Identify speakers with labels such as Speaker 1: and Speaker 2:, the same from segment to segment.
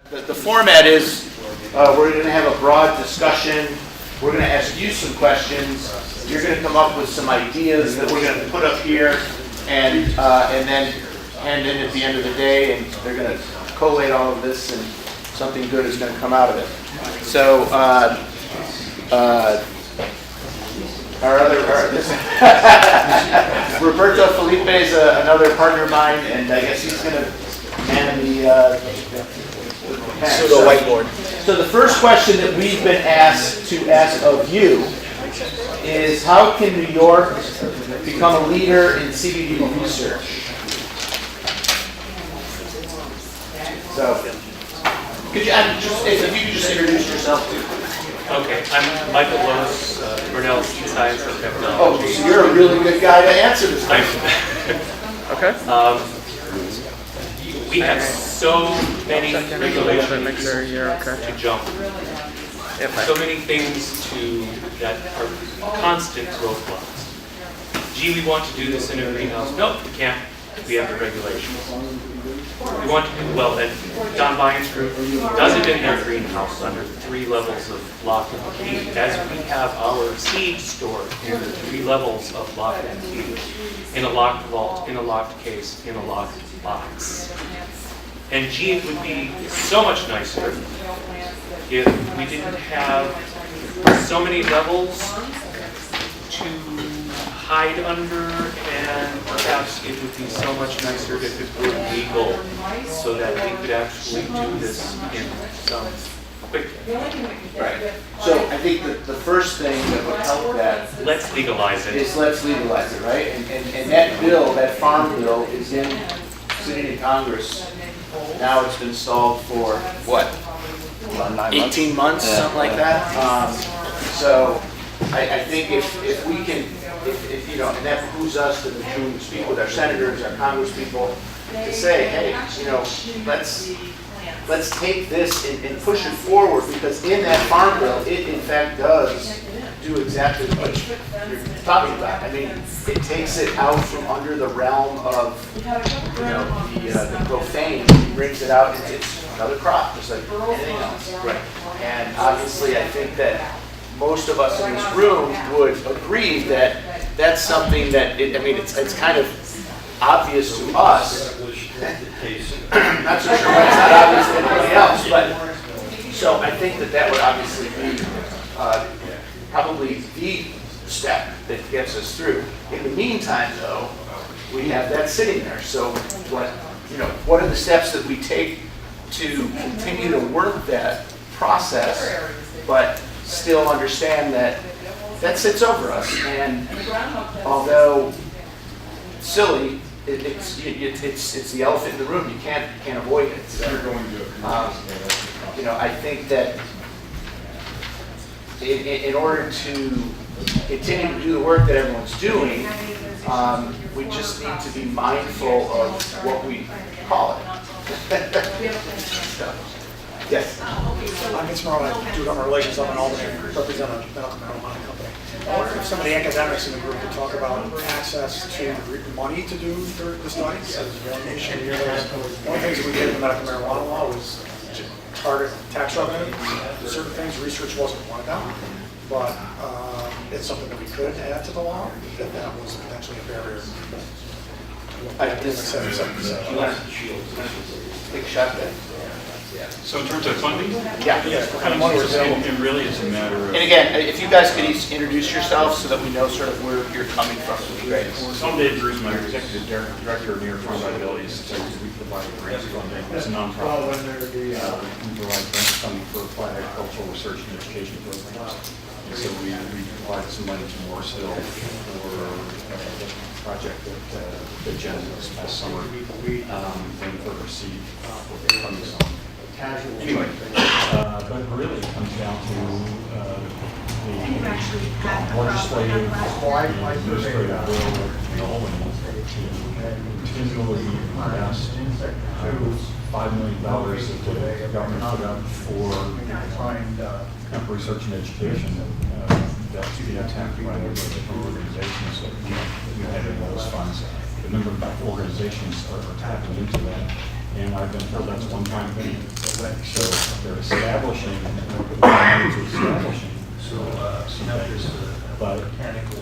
Speaker 1: The format is we're going to have a broad discussion. We're going to ask you some questions. You're going to come up with some ideas that we're going to put up here and then hand in at the end of the day, and they're going to collate all of this, and something good is going to come out of it. So Roberto Felipe is another partner of mine, and I guess he's going to man the
Speaker 2: pseudo whiteboard.
Speaker 1: So the first question that we've been asked to ask of you is, how can New York become a leader in CBD research? So, could you, if you could just introduce yourself too.
Speaker 3: Okay, I'm Michael Lowe's, Cornell Science and Technology.
Speaker 1: Oh, so you're a really good guy to answer this question.
Speaker 3: Okay. We have so many regulations to jump. So many things that are constant roadblocks. Gee, we want to do this in a greenhouse. Nope, we can't. We have the regulations. We want to do well, then Don Bynes' group does it in their greenhouse under 3 levels of lock and key, as we have our seed stored in the 3 levels of lock and key, in a locked vault, in a locked case, in a locked box. And gee, it would be so much nicer if we didn't have so many levels to hide under, and perhaps it would be so much nicer if it were legal, so that we could actually do this in some quick.
Speaker 1: Right. So I think that the first thing that would help that
Speaker 3: Let's legalize it.
Speaker 1: is let's legalize it, right? And that bill, that farm bill, is sitting in Congress. Now it's been stalled for what? 18 months, something like that. So I think if we can, if you know, and that behooves us to speak with our senators, our congresspeople, to say, hey, you know, let's take this and push it forward, because in that farm bill, it in fact does do exactly what you're talking about. I mean, it takes it out from under the realm of, you know, the profane, brings it out, and it's another crop, just like anything else. Right. And obviously, I think that most of us in this room would agree that that's something that, it's kind of obvious to us. Not so sure why it's not obvious to anybody else, but so I think that would obviously be probably the step that gets us through. In the meantime, though, we have that sitting there. So what are the steps that we take to continue to work that process, but still understand that sits over us? And although silly, it's the elephant in the room. You can't avoid it. So, I think that in order to continue to do the work that everyone's doing, we just need to be mindful of what we call it. So, yes.
Speaker 2: I'm Vince Morone. I do government relations up in Albany, represent a medical marijuana company. I wonder if some of the academics in the group could talk about access to money to do the studies. As one issue here, one of the things that we did in the medical marijuana law was target tax revenue. Certain things, research wasn't one of them, but it's something that we could add to the law, if that was potentially a barrier.
Speaker 1: Take a shot there.
Speaker 4: So in terms of funding?
Speaker 1: Yeah.
Speaker 2: What kind of money was available?
Speaker 4: It really is a matter of...
Speaker 1: And again, if you guys could each introduce yourselves so that we know sort of where you're coming from, would be great.
Speaker 4: So I'm Dave Bruce, my executive director of New York Farm Liabilities. We provide grant funding. It's a nonprofit. We provide grant funding for applied agricultural research and education programs. And so we provided some money to Morrisville for a project that Jen did this past summer, and for her seed from the zone. Anyway, but really it comes down to the legislative administrative bill continually invest $5 million that the government put up for hemp research and education. That's being tapped by a number of different organizations that we have in those funds. A number of organizations are tapping into that. and I've been told that's a one-time thing. So they're establishing, some things, but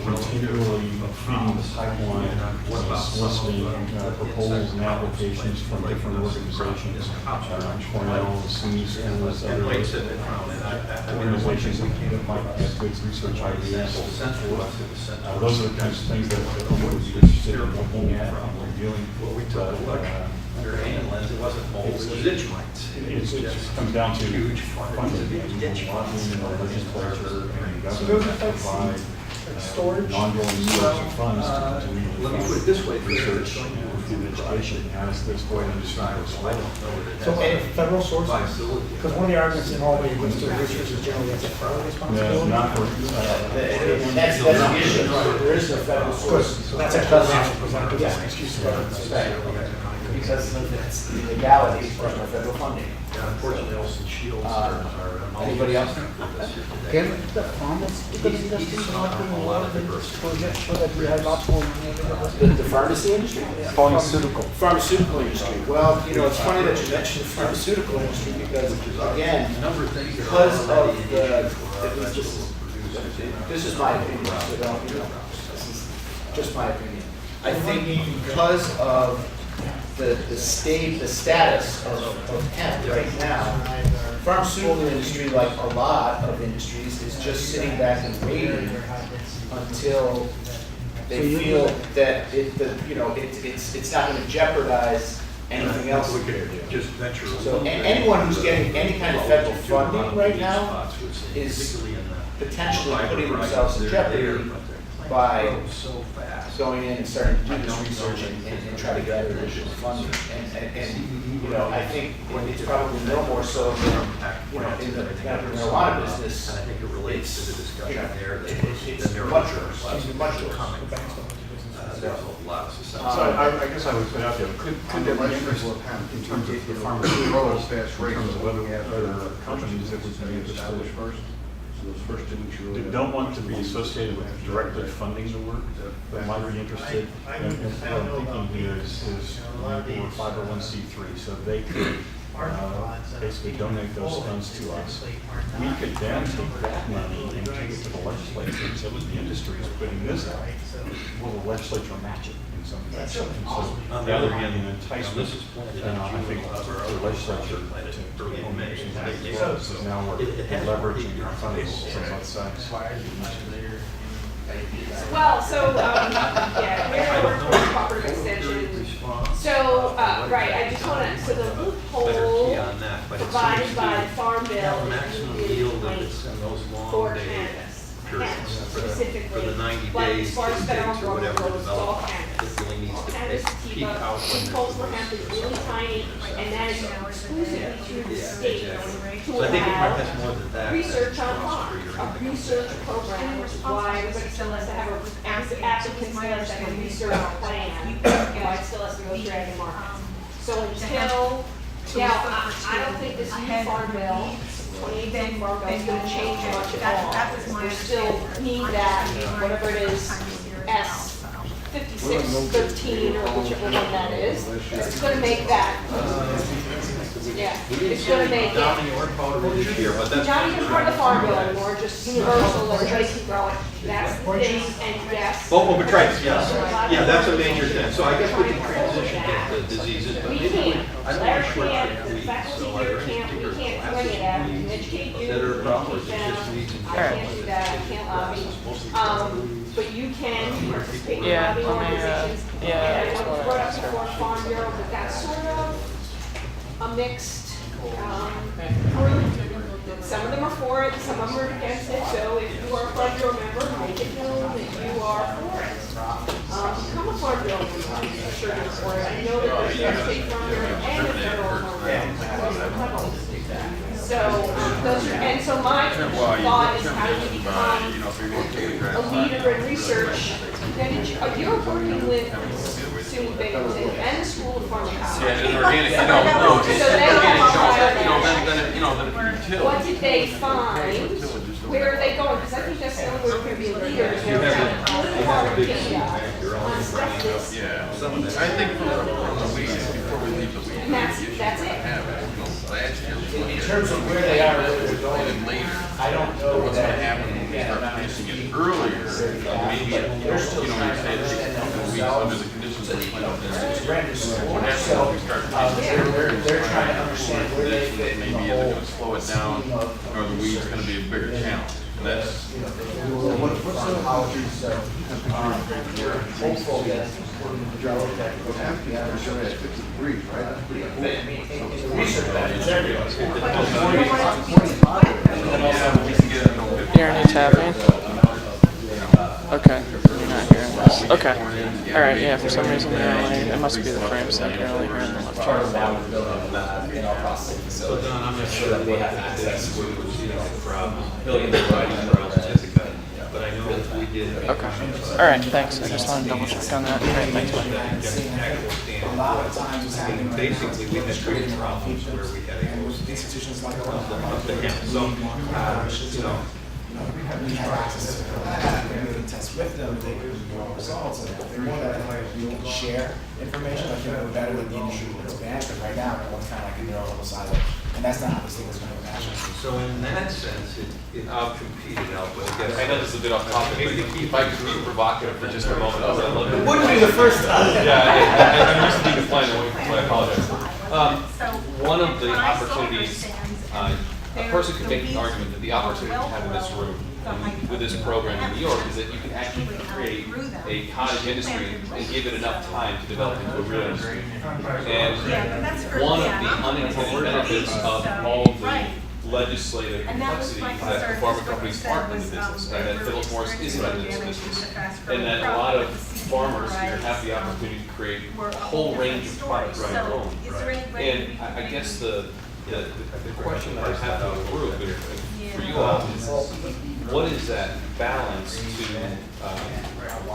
Speaker 4: continually feeding the pipeline, soliciting proposals and applications from different organizations, Cornell, SUNY schools, other organizations that might have good research ideas. Those are the kinds of things that we would be interested in looking at and reviewing. It just comes down to funding, lobbying in the legislature and government to provide an ongoing source of funds to continue to fund research and education as this whole industry goes forward.
Speaker 2: So federal sources? Because one of the arguments in all the research is generally it's a federal responsibility.
Speaker 4: Not for,
Speaker 1: That's the issue. There is no federal source.
Speaker 2: So that's actually presented as an excuse for
Speaker 1: Right. Because it's the legality from the federal funding.
Speaker 5: Unfortunately, also shields
Speaker 1: Anybody else?
Speaker 6: Can the pharmacy, because industry not being involved in this project so that we have lots more money available?
Speaker 1: The pharmacy industry?
Speaker 6: Pharmaceutical.
Speaker 1: Pharmaceutical industry. Well, it's funny that you mentioned the pharmaceutical industry because, again, because of this is my opinion, so don't, this is just my opinion. I think because of the status of hemp right now, pharmaceutical industry, like a lot of industries, is just sitting back and waiting until they feel that it's not going to jeopardize anything else.
Speaker 5: Just venture.
Speaker 1: So anyone who's getting any kind of federal funding right now is potentially putting themselves in jeopardy by going in and starting to do this research and try to gather additional funding. And I think it's probably no more so than, in the marijuana business,
Speaker 5: I think it relates to the discussion there.
Speaker 1: it's much worse.
Speaker 5: There's a lot of
Speaker 4: So
Speaker 5: society.
Speaker 4: I guess I would put out there, could there be interest in terms of the pharmaceutical, in terms of other companies that would be interested first? That don't want to be associated with directly funding the work, but might be interested. And what I'm thinking here is we're 501c3, so they could basically donate those funds to us. We could then take that money and take it to the legislature and say, look, the industry is putting this out. Will the legislature match it in some fashion? So rather than an enticement, I think for the legislature to implement some kind of laws is now we're leveraging our funds from both sides.
Speaker 7: Well, so, yeah, we're gonna work towards cooperative extension. So, right, I just wanna, so the loophole provided by the Farm Bill is included for cannabis. Hemp specifically,
Speaker 5: For the 90
Speaker 7: but
Speaker 5: days
Speaker 7: as far as
Speaker 5: to
Speaker 7: federal
Speaker 5: fix or whatever
Speaker 7: government goes, it's all
Speaker 5: development,
Speaker 7: cannabis.
Speaker 5: it really needs to
Speaker 7: Cannabis
Speaker 5: peak out
Speaker 7: sativa,
Speaker 5: when
Speaker 7: loopholes for
Speaker 5: there's
Speaker 7: hemp is really tiny, and that is exclusively through the state to
Speaker 5: So I think it
Speaker 7: allow
Speaker 5: has more than that.
Speaker 7: research on farms, a research program, which is why everybody still has to have a, applicants still has to have a research plan, why it still has to go through ag and markets. So until, now, I don't think this new farm bill, 2018 farm bill is gonna change much at all. We still need that, whatever it is, S 5613 or whichever one that is, it's gonna make that. Yeah, it's gonna make it.
Speaker 5: Down in your powder this year, but that's.
Speaker 7: Not even part of the farm bill anymore, just universal, everybody can grow it. That's the thing, and yes.
Speaker 5: Oh, but right, yes. Yeah, that's a major thing. So I guess we can transition to the diseases, but
Speaker 7: We
Speaker 5: maybe
Speaker 7: can't,
Speaker 5: I know
Speaker 7: Larry
Speaker 5: we're short
Speaker 7: can't,
Speaker 5: for
Speaker 7: the
Speaker 5: weeks,
Speaker 7: faculty
Speaker 5: so are
Speaker 7: here
Speaker 5: there any
Speaker 7: can't, we
Speaker 5: particular
Speaker 7: can't do any of that, we can educate you,
Speaker 5: that are problems,
Speaker 7: teach
Speaker 5: it just
Speaker 7: them.
Speaker 5: needs to.
Speaker 7: I can't do that, I can't lobby. But you can participate in
Speaker 6: Yeah,
Speaker 7: lobbying
Speaker 6: let me,
Speaker 7: organizations.
Speaker 6: yeah,
Speaker 7: And I
Speaker 6: that's
Speaker 7: know
Speaker 6: what
Speaker 7: you
Speaker 6: I
Speaker 7: brought up
Speaker 6: was
Speaker 7: before Farm Bureau, but that's sort of a mixed, group. Some of them are for it, some of them are against it, so if you are a Farm Bureau member, make it known that you are for it. Become a Farm Bureau member, I'm sure you're for it. I know that there's a state Farm Bureau and a federal Farm Bureau. So, those are, and so my thought is how do you become a leader in research? Now, you're working with SUNY Binghamton and the School of Pharmacology.
Speaker 8: Yeah, and organic, no,
Speaker 7: So they have
Speaker 8: then
Speaker 7: what did they find? Where are they going? Because I think that's the only way we're going to be leaders. They're trying to really hard data on stuff that's
Speaker 8: yeah. I think from the weeds before we leave
Speaker 7: And that's it.
Speaker 1: In terms of where they are, where they're going, I don't know what's gonna happen. Again, I'm not
Speaker 8: Producing it earlier, maybe,
Speaker 1: they're still
Speaker 8: you know,
Speaker 1: trying
Speaker 8: you say
Speaker 1: to
Speaker 8: it's
Speaker 1: understand
Speaker 8: a couple of weeks
Speaker 1: themselves.
Speaker 8: under the conditions of the plan.
Speaker 1: It's brand new school,
Speaker 8: What happens
Speaker 1: so
Speaker 8: when we start
Speaker 1: they're trying to understand where they fit in the
Speaker 8: maybe either
Speaker 1: whole
Speaker 8: gonna slow it down,
Speaker 1: scheme of
Speaker 8: or the weed's gonna be a bigger challenge. And that's,
Speaker 1: what's the apology, so, hopeful that we're going to develop that. Research that, it's everywhere.
Speaker 9: You're any tapping? Okay, you're not hearing this. Okay. Alright, yeah, for some reason you're only, it must be the frame set, you're only hearing the left chart.
Speaker 5: So Don, I'm not sure that we have access to, from building the writing for Jessica, but I know we did.
Speaker 9: Okay. Alright, thanks. I just wanted to double check on that. Alright, thanks, buddy.
Speaker 5: And basically, we had created problems where we had a
Speaker 2: Institutions like
Speaker 5: of the hemp. So,
Speaker 6: We have access to that, we can test with them, they give more results, and if they want that, we can share information, I think we're better with the industry to expand, but right now, everyone's kind of like in their own little silo, and that's not how this thing is going to imagine.
Speaker 5: so in that sense, it outcompeted out, but I guess.
Speaker 3: I know this is a bit off topic, but if I could be provocative for just a moment, I would love to.
Speaker 6: It wouldn't be the first time.
Speaker 3: I'm used to being defined, I apologize. One of the opportunities, a person could make the argument that the opportunity to have in this room, with this program in New York, is that you can actually create a cottage industry and give it enough time to develop into a real industry. And one of the unintended benefits of all the legislative complexity is that the pharma companies aren't in the business, and that Philip Morris isn't in this business, and that a lot of farmers here have the opportunity to create a whole range of products on their own. And I guess the question that I have for the group, and for you all, is what is that balance to,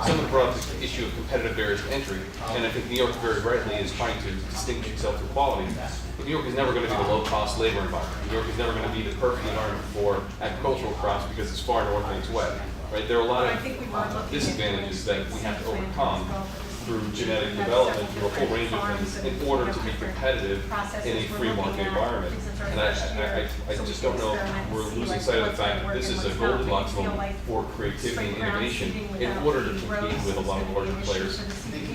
Speaker 3: someone brought up the issue of competitive barriers to entry, and I think New York very rightly is trying to distinguish itself through quality. But New York is never going to be the low-cost labor environment. New York is never going to be the perfect environment for agricultural crops because it's far north and it's wet. Right? There are a lot of disadvantages that we have to overcome through genetic development, through a whole range of things, in order to be competitive in a free market environment. And I just don't know if we're losing sight of the fact that this is a Goldilocks moment for creativity and innovation in order to compete with a lot of larger players.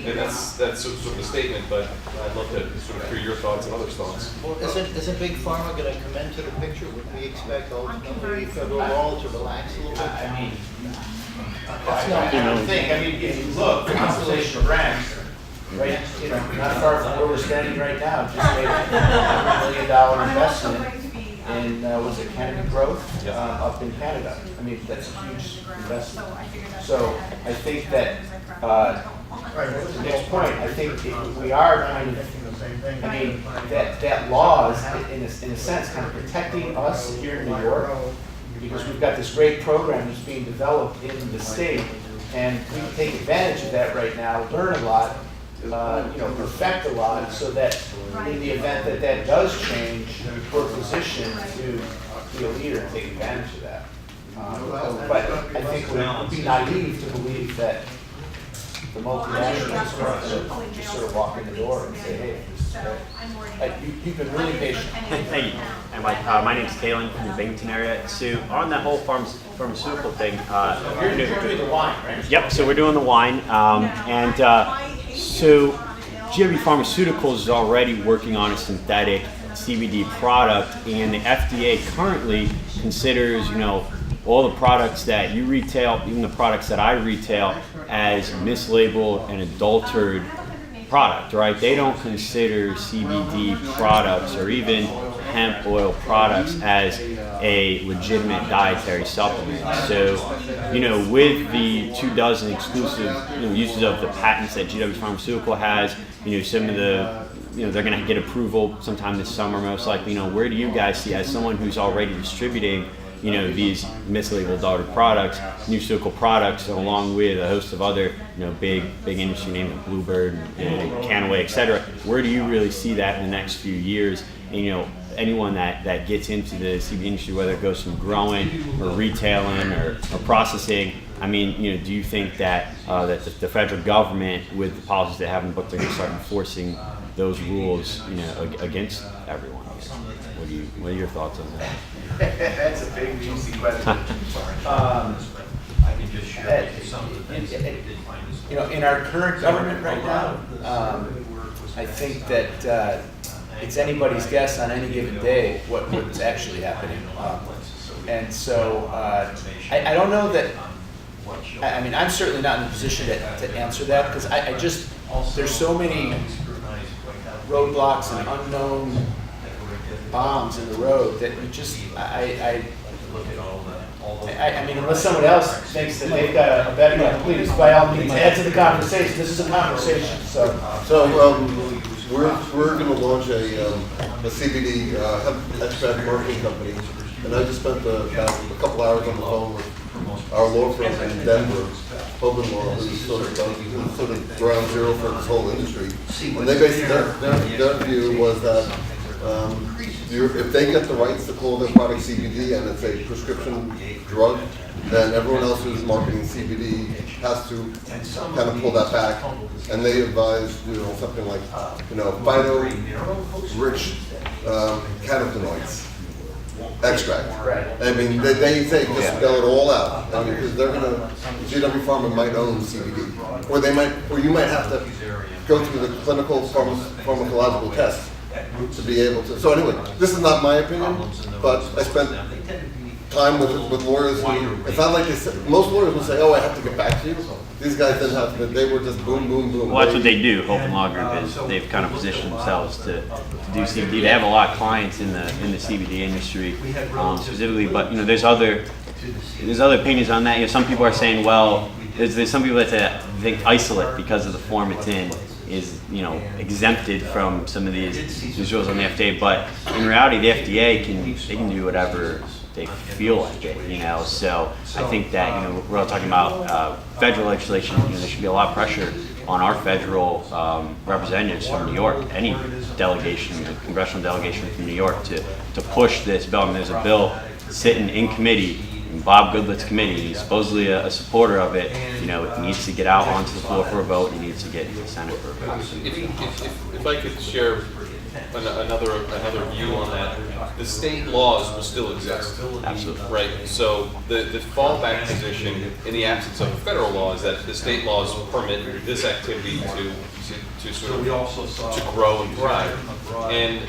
Speaker 3: And that's sort of the statement, but I'd love to sort of hear your thoughts and others' thoughts.
Speaker 10: Well, isn't Big Pharma going to come into the picture? Would we expect ultimately federal law to relax a little bit?
Speaker 1: I mean, that's not the thing. I mean, if you look, Constellation Brands, right, you know, not far from where we're standing right now, just made a $100 million investment in, was it Canada Growth, up in Canada. I mean, that's a huge investment. So I think that, to Nick's point, I think we are kind of, I mean, that law is, in a sense, kind of protecting us here in New York, because we've got this great program that's being developed in the state, and we can take advantage of that right now, learn a lot, you know, perfect a lot, so that in the event that that does change, we're positioned to be a leader and take advantage of that. But I think it would be naive to believe that the multinationals are going to just sort of walk in the door and say, hey, this is great. You've been really patient.
Speaker 11: Thank you. And my name's Kalen from the Binghamton area. So on that whole pharmaceutical thing,
Speaker 1: You're doing the wine, right?
Speaker 11: Yep. So we're doing the wine, so GW Pharmaceuticals is already working on a synthetic CBD product, and the FDA currently considers, you know, all the products that you retail, even the products that I retail, as mislabeled and adulterated product, right? They don't consider CBD products or even hemp oil products as a legitimate dietary supplement. So, you know, with the 24 exclusive, you know, uses of the patents that GW Pharmaceutical has, you know, some of the, you know, they're going to get approval sometime this summer, most likely. You know, where do you guys see, as someone who's already distributing, you know, these mislabeled adulterated products, nutraceutical products, along with a host of other, you know, big industry names like Bluebird and Canaway, et cetera. Where do you really see that in the next few years? And, you know, anyone that gets into the CBD industry, whether it goes from growing or retailing or processing, I mean, you know, do you think that that the federal government, with the policies they have in the book, they're going to start enforcing those rules, against everyone. What are your thoughts on that?
Speaker 1: That's a big juicy question.
Speaker 6: In our current government right now, I think that it's anybody's guess on any given day what's actually happening. And so I don't know that. I mean, I'm certainly not in a position to answer that because I just there's so many roadblocks and unknown bombs in the road that we just I mean, unless someone else thinks that they've got a better, please, by all means, add to the conversation. This is a conversation, so.
Speaker 12: We're going to launch a CBD hemp extract marketing company, and I just spent about a couple hours on the phone with our law firm in Denver, Hoban Law, who's sort of ground zero for this whole industry. And they basically their view was that if they get the rights to call their product CBD and it's a prescription drug, then everyone else who's marketing CBD has to kind of pull that back. And they advise, something like, phyto-rich cannabinoids extract. I mean, they say just spell it all out. I mean, because they're gonna, GW Pharma might own CBD, or you might have to go through the clinical pharmacological test to be able to. So anyway, this is not my opinion, but I spent time with lawyers who, it's not like they said, most lawyers will say, oh, I have to get back to you. These guys didn't have to, they were just boom, boom, boom.
Speaker 11: Well, that's what they do. Hope and Law Group is they've kind of positioned themselves to do CBD. They have a lot of clients in the CBD industry specifically, but there's other opinions on that. Some people are saying, well, there's some people that think isolate because of the form it's in is exempted from some of these rules on the FDA, but in reality, the FDA can do whatever they feel like it, So I think that we're all talking about federal legislation. There should be a lot of pressure on our federal representatives from New York, any delegation, the congressional delegation from New York, to push this bill. I mean, there's a bill sitting in committee. Bob Goodlet's committee, he's supposedly a supporter of it. It needs to get out onto the floor for a vote. It needs to get into the Senate for a vote.
Speaker 8: If I could share another view on that, the state laws will still exist.
Speaker 11: Absolutely.
Speaker 8: Right. So the fallback position in the absence of a federal law is that the state laws permit this activity to sort of to grow and thrive. And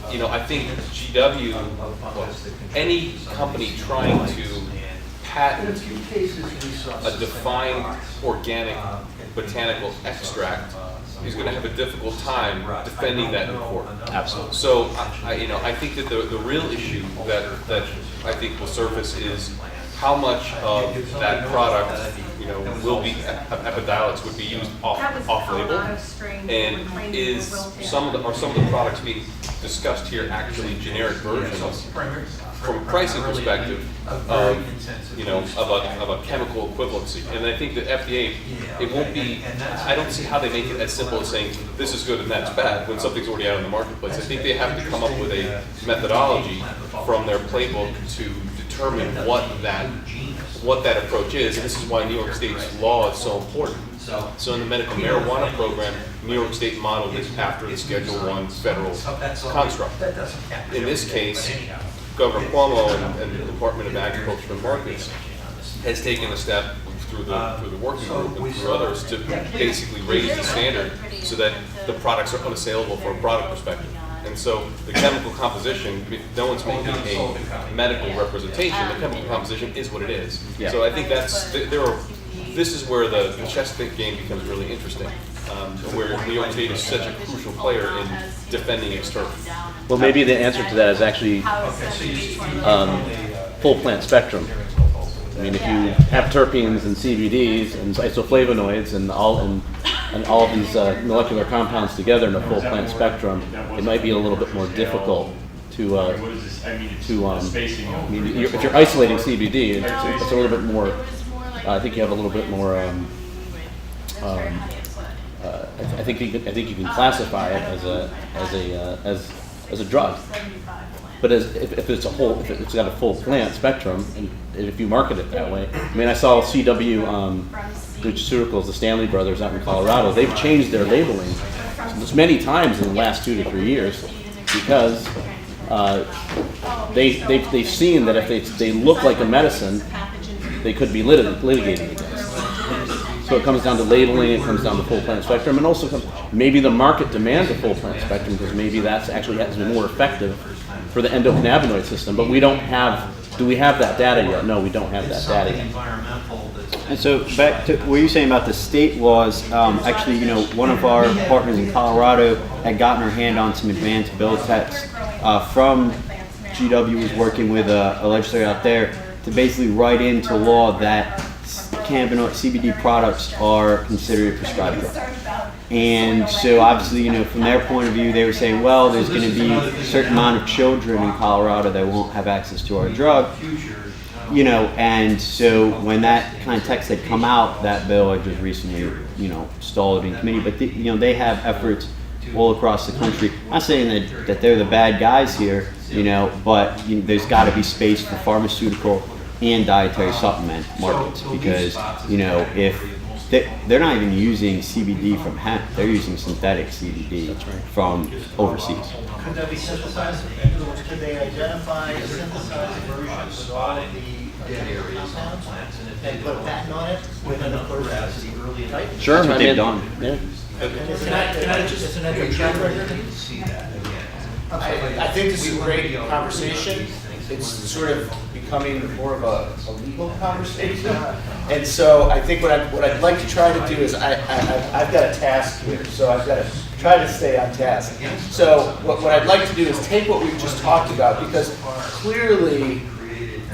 Speaker 8: I think GW, any company trying to patent a defined organic botanical extract is going to have a difficult time defending that in court.
Speaker 11: Absolutely.
Speaker 8: So I think that the real issue that I think will surface is how much of that product will be Epidiolex would be used off label, and is some of the products being discussed here actually generic versions from a pricing perspective of a chemical equivalency. And I think the FDA, it won't be, I don't see how they make it as simple as saying this is good and that's bad when something's already out in the marketplace. I think they have to come up with a methodology from their playbook to determine what that approach is, and this is why New York State's law is so important. So in the medical marijuana program, New York State modeled it after the Schedule I federal construct. In this case, Governor Cuomo and the Department of Agriculture and Markets has taken a step through the working group and through others to basically raise the standard so that the products are unassailable from a product perspective. And so the chemical composition, no one's making a medical representation, the chemical composition is what it is.
Speaker 11: Yeah.
Speaker 8: So I think this is where the chess game becomes really interesting, where New York State is such a crucial player in defending its turf.
Speaker 13: Well, maybe the answer to that is actually full plant spectrum. I mean, if you have terpenes and CBDs and isoflavonoids and all of these molecular compounds together in a full plant spectrum, it might be a little bit more difficult to I mean, if you're isolating CBD, it's a little bit more. I think you have a little bit more. I think you can classify it as a drug. But if it's got a full plant spectrum, and if you market it that way, I mean, I saw CW Nutraceuticals, the Stanley Brothers out in Colorado. They've changed their labeling many times in the last 2 to 3 years because they've seen that if they look like a medicine, they could be litigated against. So it comes down to labeling, it comes down to full plant spectrum, and also maybe the market demands a full plant spectrum because maybe that's actually has been more effective for the endocannabinoid system. But we don't have. Do we have that data yet? No, we don't have that data yet.
Speaker 11: And so back to what you're saying about the state laws, actually, one of our partners in Colorado had gotten her hand on some advanced bill text from GW was working with a legislator out there to basically write into law that cannabinoid CBD products are considered a prescribed drug. And so obviously, from their point of view, they were saying, well, there's going to be a certain amount of children in Colorado that won't have access to our drug. And so when that kind of text had come out, that bill had just recently, stalled in committee. But they have efforts all across the country. I'm not saying that they're the bad guys here, but there's got to be space for pharmaceutical and dietary supplement markets because, if they're not even using CBD from hemp, they're using synthetic CBD from overseas.
Speaker 10: Could that be synthesized? Could they identify synthesized versions with all of the compounds and put a patent on it within the first type?
Speaker 13: Sure,
Speaker 11: That's what they've done.
Speaker 13: Yeah.
Speaker 10: Isn't that a track record?
Speaker 1: I think this is a great conversation. It's sort of becoming more of a legal conversation. And so I think what I'd like to try to do is I've got a task here, so I've got to try to stay on task. So what I'd like to do is take what we've just talked about, because clearly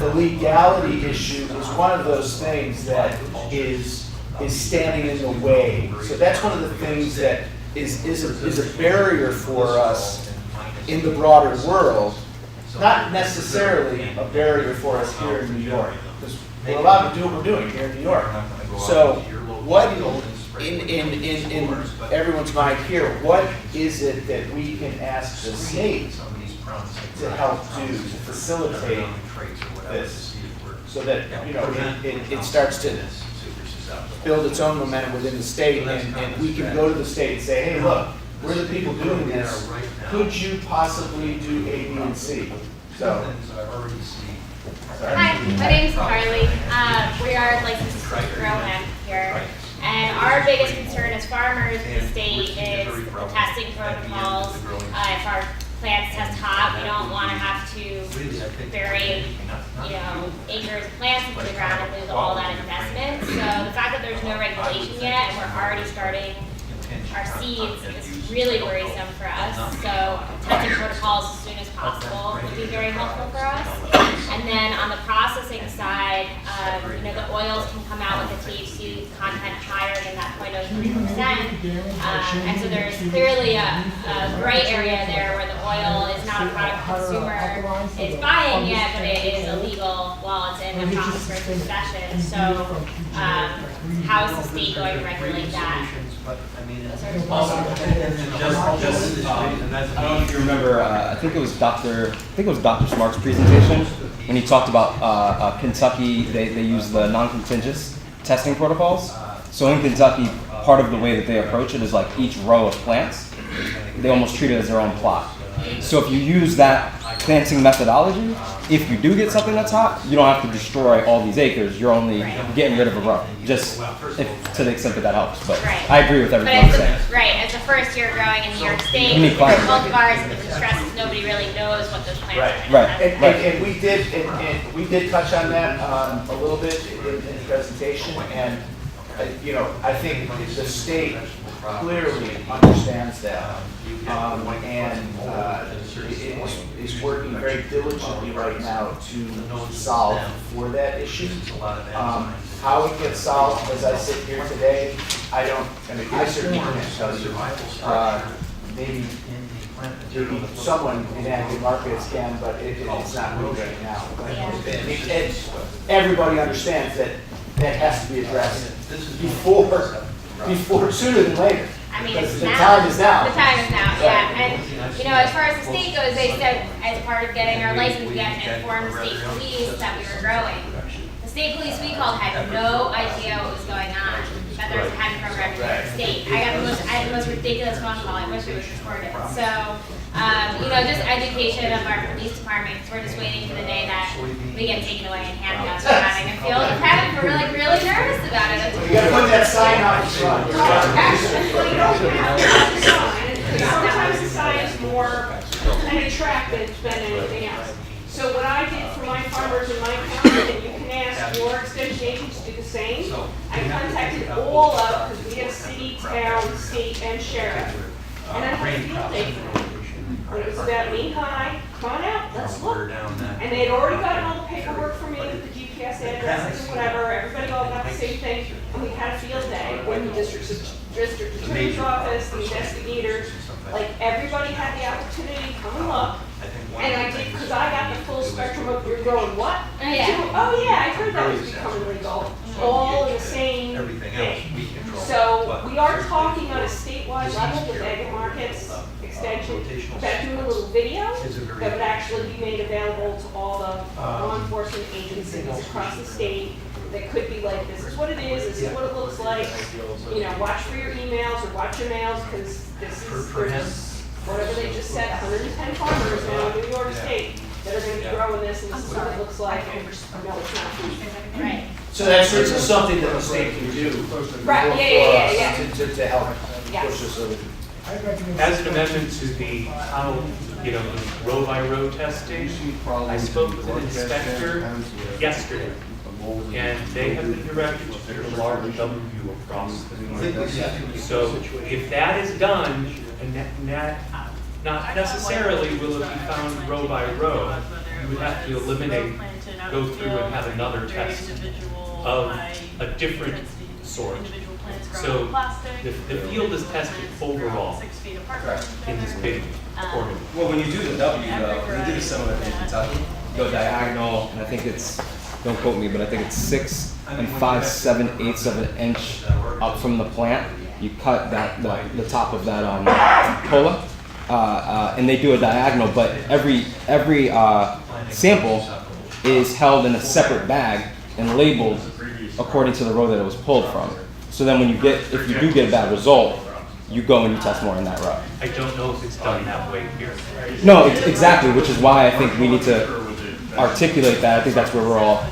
Speaker 1: the legality issue is one of those things that is standing in the way. So that's one of the things that is a barrier for us in the broader world. Not necessarily a barrier for us here in New York, because we're allowed to do what we're doing here in New York. So what, in everyone's mind here, what is it that we can ask the state to help do, to facilitate this, so that, it starts to build its own momentum within the state, and we can go to the state and say, hey, look, we're the people doing this. Could you possibly do A, B, and C? So.
Speaker 14: Hi, my name's Carly. We are licensed to grow hemp here. And our biggest concern as farmers in the state is the testing protocols. If our plants test hot, we don't want to have to bury, acres of plants into the ground and lose all that investment. So the fact that there's no regulation yet and we're already starting our seeds is really worrisome for us. So testing protocols as soon as possible would be very helpful for us. And then on the processing side, the oils can come out with a THC content higher than that 0.03%. And so there's clearly a gray area there where the oil is not a product the consumer is buying yet, but it is illegal while it's in the process for possession. So how is the state going to regulate that?
Speaker 15: I don't know if you remember. I think it was Dr. Smart's presentation when he talked about Kentucky. They use the non-contingent testing protocols. So in Kentucky, part of the way that they approach it is like each row of plants, they almost treat it as their own plot. So if you use that planting methodology, if you do get something that's hot, you don't have to destroy all these acres. You're only getting rid of a row, just to the extent that helps. But I agree with everything you're saying.
Speaker 14: Right, as a first year growing in New York State,
Speaker 15: You need climate.
Speaker 14: cultivars and the stresses, nobody really knows what those plants are.
Speaker 15: Right.
Speaker 1: And we did touch on that a little bit in the presentation, and I think the state clearly understands that, and is working very diligently right now to solve for that issue. How it gets solved, as I sit here today, I certainly can't tell you. Maybe someone in active markets can, but it's not me right now. Everybody understands that has to be addressed before sooner than later. Because the time is now.
Speaker 14: The time is now, yeah. And, as far as the state goes, they said as part of getting our license, we had to inform the state police that we were growing. The state police we called had no idea what was going on. that there's a hemp program in New York State. I had the most ridiculous phone call. I wish it was recorded. So, just education of our police departments. We're just waiting for the day that we get taken away in handcuffs for having a field of hemp. We're like really nervous about it.
Speaker 2: You gotta put that sign out front.
Speaker 7: Actually, well, you don't have to have the sign. Sometimes the sign is more attractive than anything else. So what I did for my farmers in my county, and you can ask your extension agents to do the same, I contacted all of, because we have city, town, state, and sheriff. And I had a field day for them. When it was about me, hi, come on out, let's look. And they had already gotten all the paperwork for me with the GPS addresses and whatever, everybody all got the same thing, and we had a field day when the district attorney's office, the investigators, like everybody had the opportunity to come and look. And I did, because I got the full spectrum of, you're going, what? Oh yeah, I heard that was becoming legal, all in the same thing. So we are talking on a statewide level with ag markets extension about doing a little video that would actually be made available to all the law enforcement agencies across the state. That could be like, this is what it is, this is what it looks like. Watch for your emails or watch your mails, because there's whatever they just said, 110 farmers now in New York State that are going to be growing this, and this is what it looks like. And no, it's not food.
Speaker 14: Right.
Speaker 1: So that's something that the state can do.
Speaker 7: Right, yeah.
Speaker 1: To help
Speaker 7: Yes.
Speaker 1: push this over.
Speaker 3: As an amendment to the row by row testing, I spoke with an inspector yesterday, and they have been directed to put a large W across the north. So if that is done, and that not necessarily will it be found row by row, you would have to eliminate, go through and have another test of a different sort. So the field is tested overall in this big corner.
Speaker 15: Well, when you do the W though, they do the similar thing in Kentucky. You go diagonal, and I think it's, don't quote me, but I think it's 6 5/7/8 of an inch up from the plant. You cut the top of that cola, and they do a diagonal. But every sample is held in a separate bag and labeled according to the row that it was pulled from. So then if you do get a bad result, you go and you test more in that row.
Speaker 3: I don't know if it's done that way here.
Speaker 15: No, exactly, which is why I think we need to articulate that. I think that's where we're all,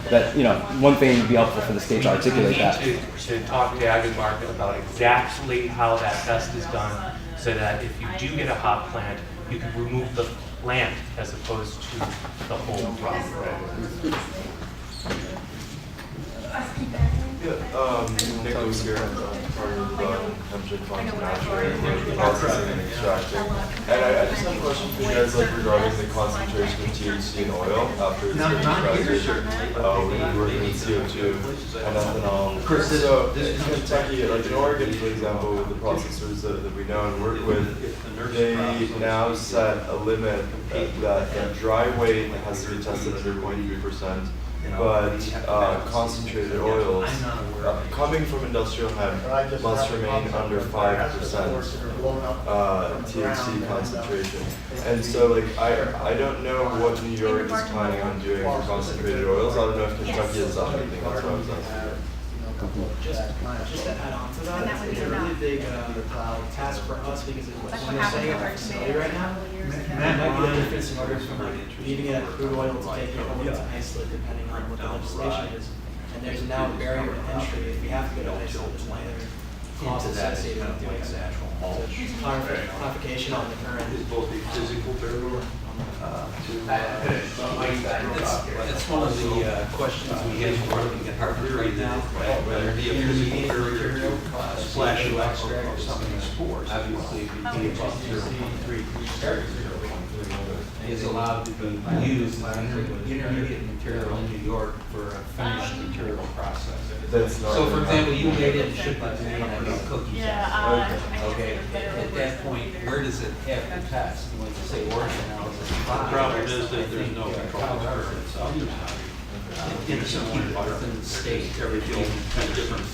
Speaker 15: one thing would be helpful for the state to articulate that.
Speaker 3: We need to talk to Ag Market about exactly how that test is done, so that if you do get a hot plant, you can remove the plant as opposed to the whole crop.
Speaker 16: Nicholas here, part of Hemp Farms processing and extracting. And I just have a question for you guys, regarding the concentration of THC in oil after it's been extracted. When you're working with CO2 and ethanol. So in Kentucky, in Oregon, for example, with the processors that we know and work with, they now set a limit that the dry weight has to be tested under 0.3%. But concentrated oils coming from industrial hemp must remain under 5% THC concentration. And so I don't know what New York is planning on doing for concentrated oils. I don't know if Kentucky has done anything. That's what I was asking.
Speaker 6: Just to add on to that, it's a really big task for us, because when we're setting up our facility right now, it might be the difference in order from leaving it at crude oil to take it over to isolate, depending on what the legislation is. And there's now a barrier to entry. If we have to go to isolate, there's one other cost associated with doing that. So clarification on the current.
Speaker 16: Both the physical barrier.
Speaker 5: It's one of the questions we get from working at Harvard right now, whether it be a physical barrier to splash of extract or something in spores. Obviously, if you be above 0.3 is allowed to be used as an intermediate material in New York for a finished material process. So, for example, you made it and shipped it to me, and I made cookies. Okay. At that point, where does it have to test? When you say origin, the problem is that there's no control over it. So, in the state, everything has different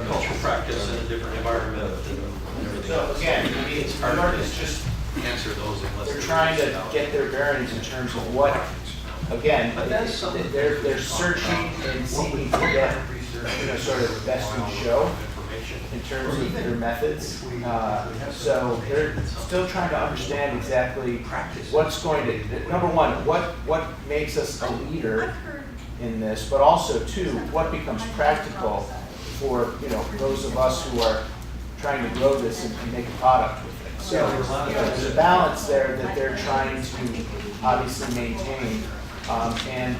Speaker 5: cultural practice and a different environment and everything
Speaker 1: So
Speaker 5: else.
Speaker 1: again, it's hard to just
Speaker 5: answer those unless
Speaker 1: they're trying to get their bearings in terms of what, again, they're searching and seeking to get sort of best in show in terms of their methods. So they're still trying to understand exactly what's going to, number one, what makes us a leader in this, but also two, what becomes practical for those of us who are trying to grow this and make a product with it. So there's a balance there that they're trying to obviously maintain. And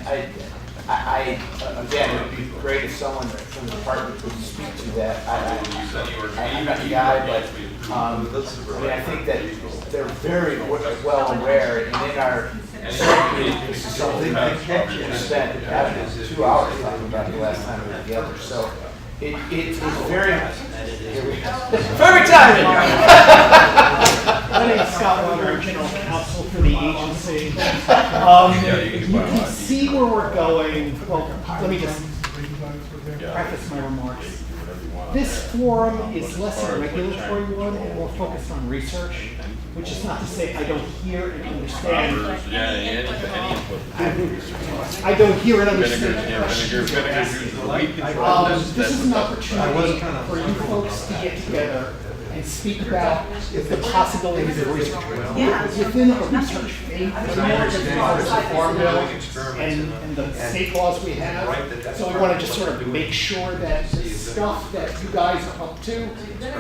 Speaker 1: I again, it would be great if someone from the department could speak to that. I'm not the guy, but I think that they're very well aware, and in our this is something that we spent 2 hours talking about the last time we were together. So it's very perfect timing.
Speaker 17: My name is Scott Weber, General Counsel for the agency. You can see where we're going. Well, let me just preface my remarks. This forum is less a regulatory one and more focused on research, which is not to say I don't hear and understand. I don't hear and understand the questions you're asking. This is an opportunity for you folks to get together and speak about the possibilities of research. Within a research phase, the Farm Bill and the state laws we have. So we want to just sort of make sure that the stuff that you guys are up to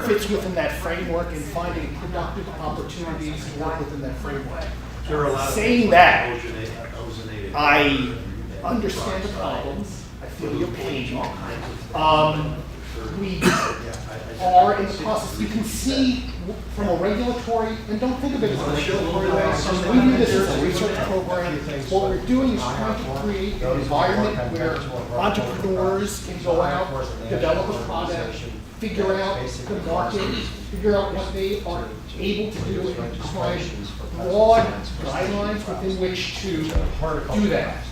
Speaker 17: fits within that framework and finding productive opportunities to work within that framework. Saying that, I understand the problems. I feel your pain. We are in the process. You can see from a regulatory, and don't think of it as a regulatory way. We do this as a research program. What we're doing is trying to create an environment where entrepreneurs can go out, develop a product, figure out the market, figure out what they are able to do, and define broad guidelines within which to do that.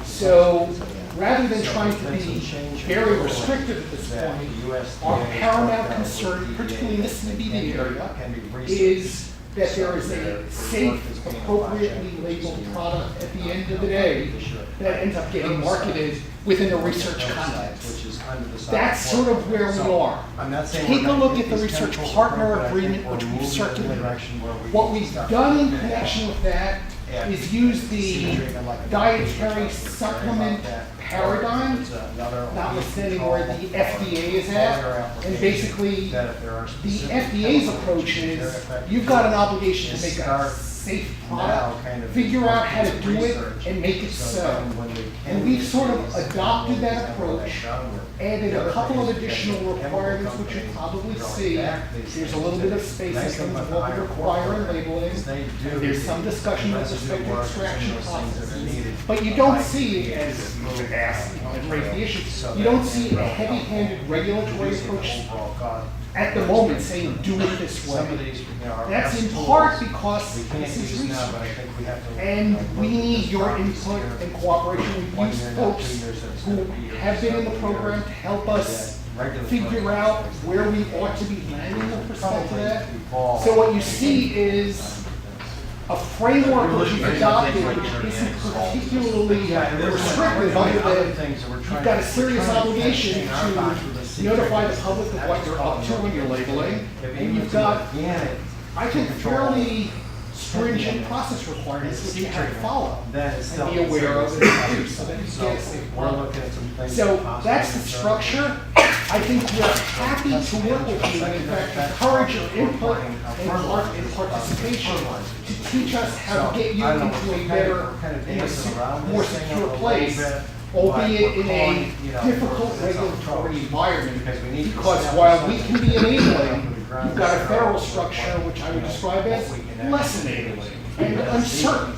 Speaker 17: So rather than trying to be very restrictive at this point, our paramount concern, particularly in this CBD area, is that there is a safe, appropriately labeled product at the end of the day that ends up getting marketed within a research context. That's sort of where we are. Take a look at the research partner agreement which we've circulated. What we've done in connection with that is use the dietary supplement paradigm, notwithstanding where the FDA is at. And basically, the FDA's approach is you've got an obligation to make a safe product, figure out how to do it, and make it so. And we've sort of adopted that approach, added a couple of additional requirements, which you probably see. There's a little bit of space in terms of what we require in labeling. There's some discussion with respect to extraction processes. But you don't see, as you asked and raised the issue, you don't see a heavy-handed regulatory approach at the moment saying do it this way. That's in part because this is research. And we need your input and cooperation with you folks who have been in the program to help us figure out where we ought to be landing with respect to that. So what you see is a framework which you've adopted which isn't particularly restrictive other than you've got a serious obligation to notify the public of what you're up to when you're labeling, and you've got, I think, fairly stringent process requirements which you have to follow and be aware of and do so that you get a safe product. So that's the structure. I think we're happy to work with you and in fact encourage your input and participation to teach us how to get you into a better and a more secure place, albeit in a difficult regulatory environment, because while we can be enabling, you've got a federal structure which I would describe as less enabling and uncertain,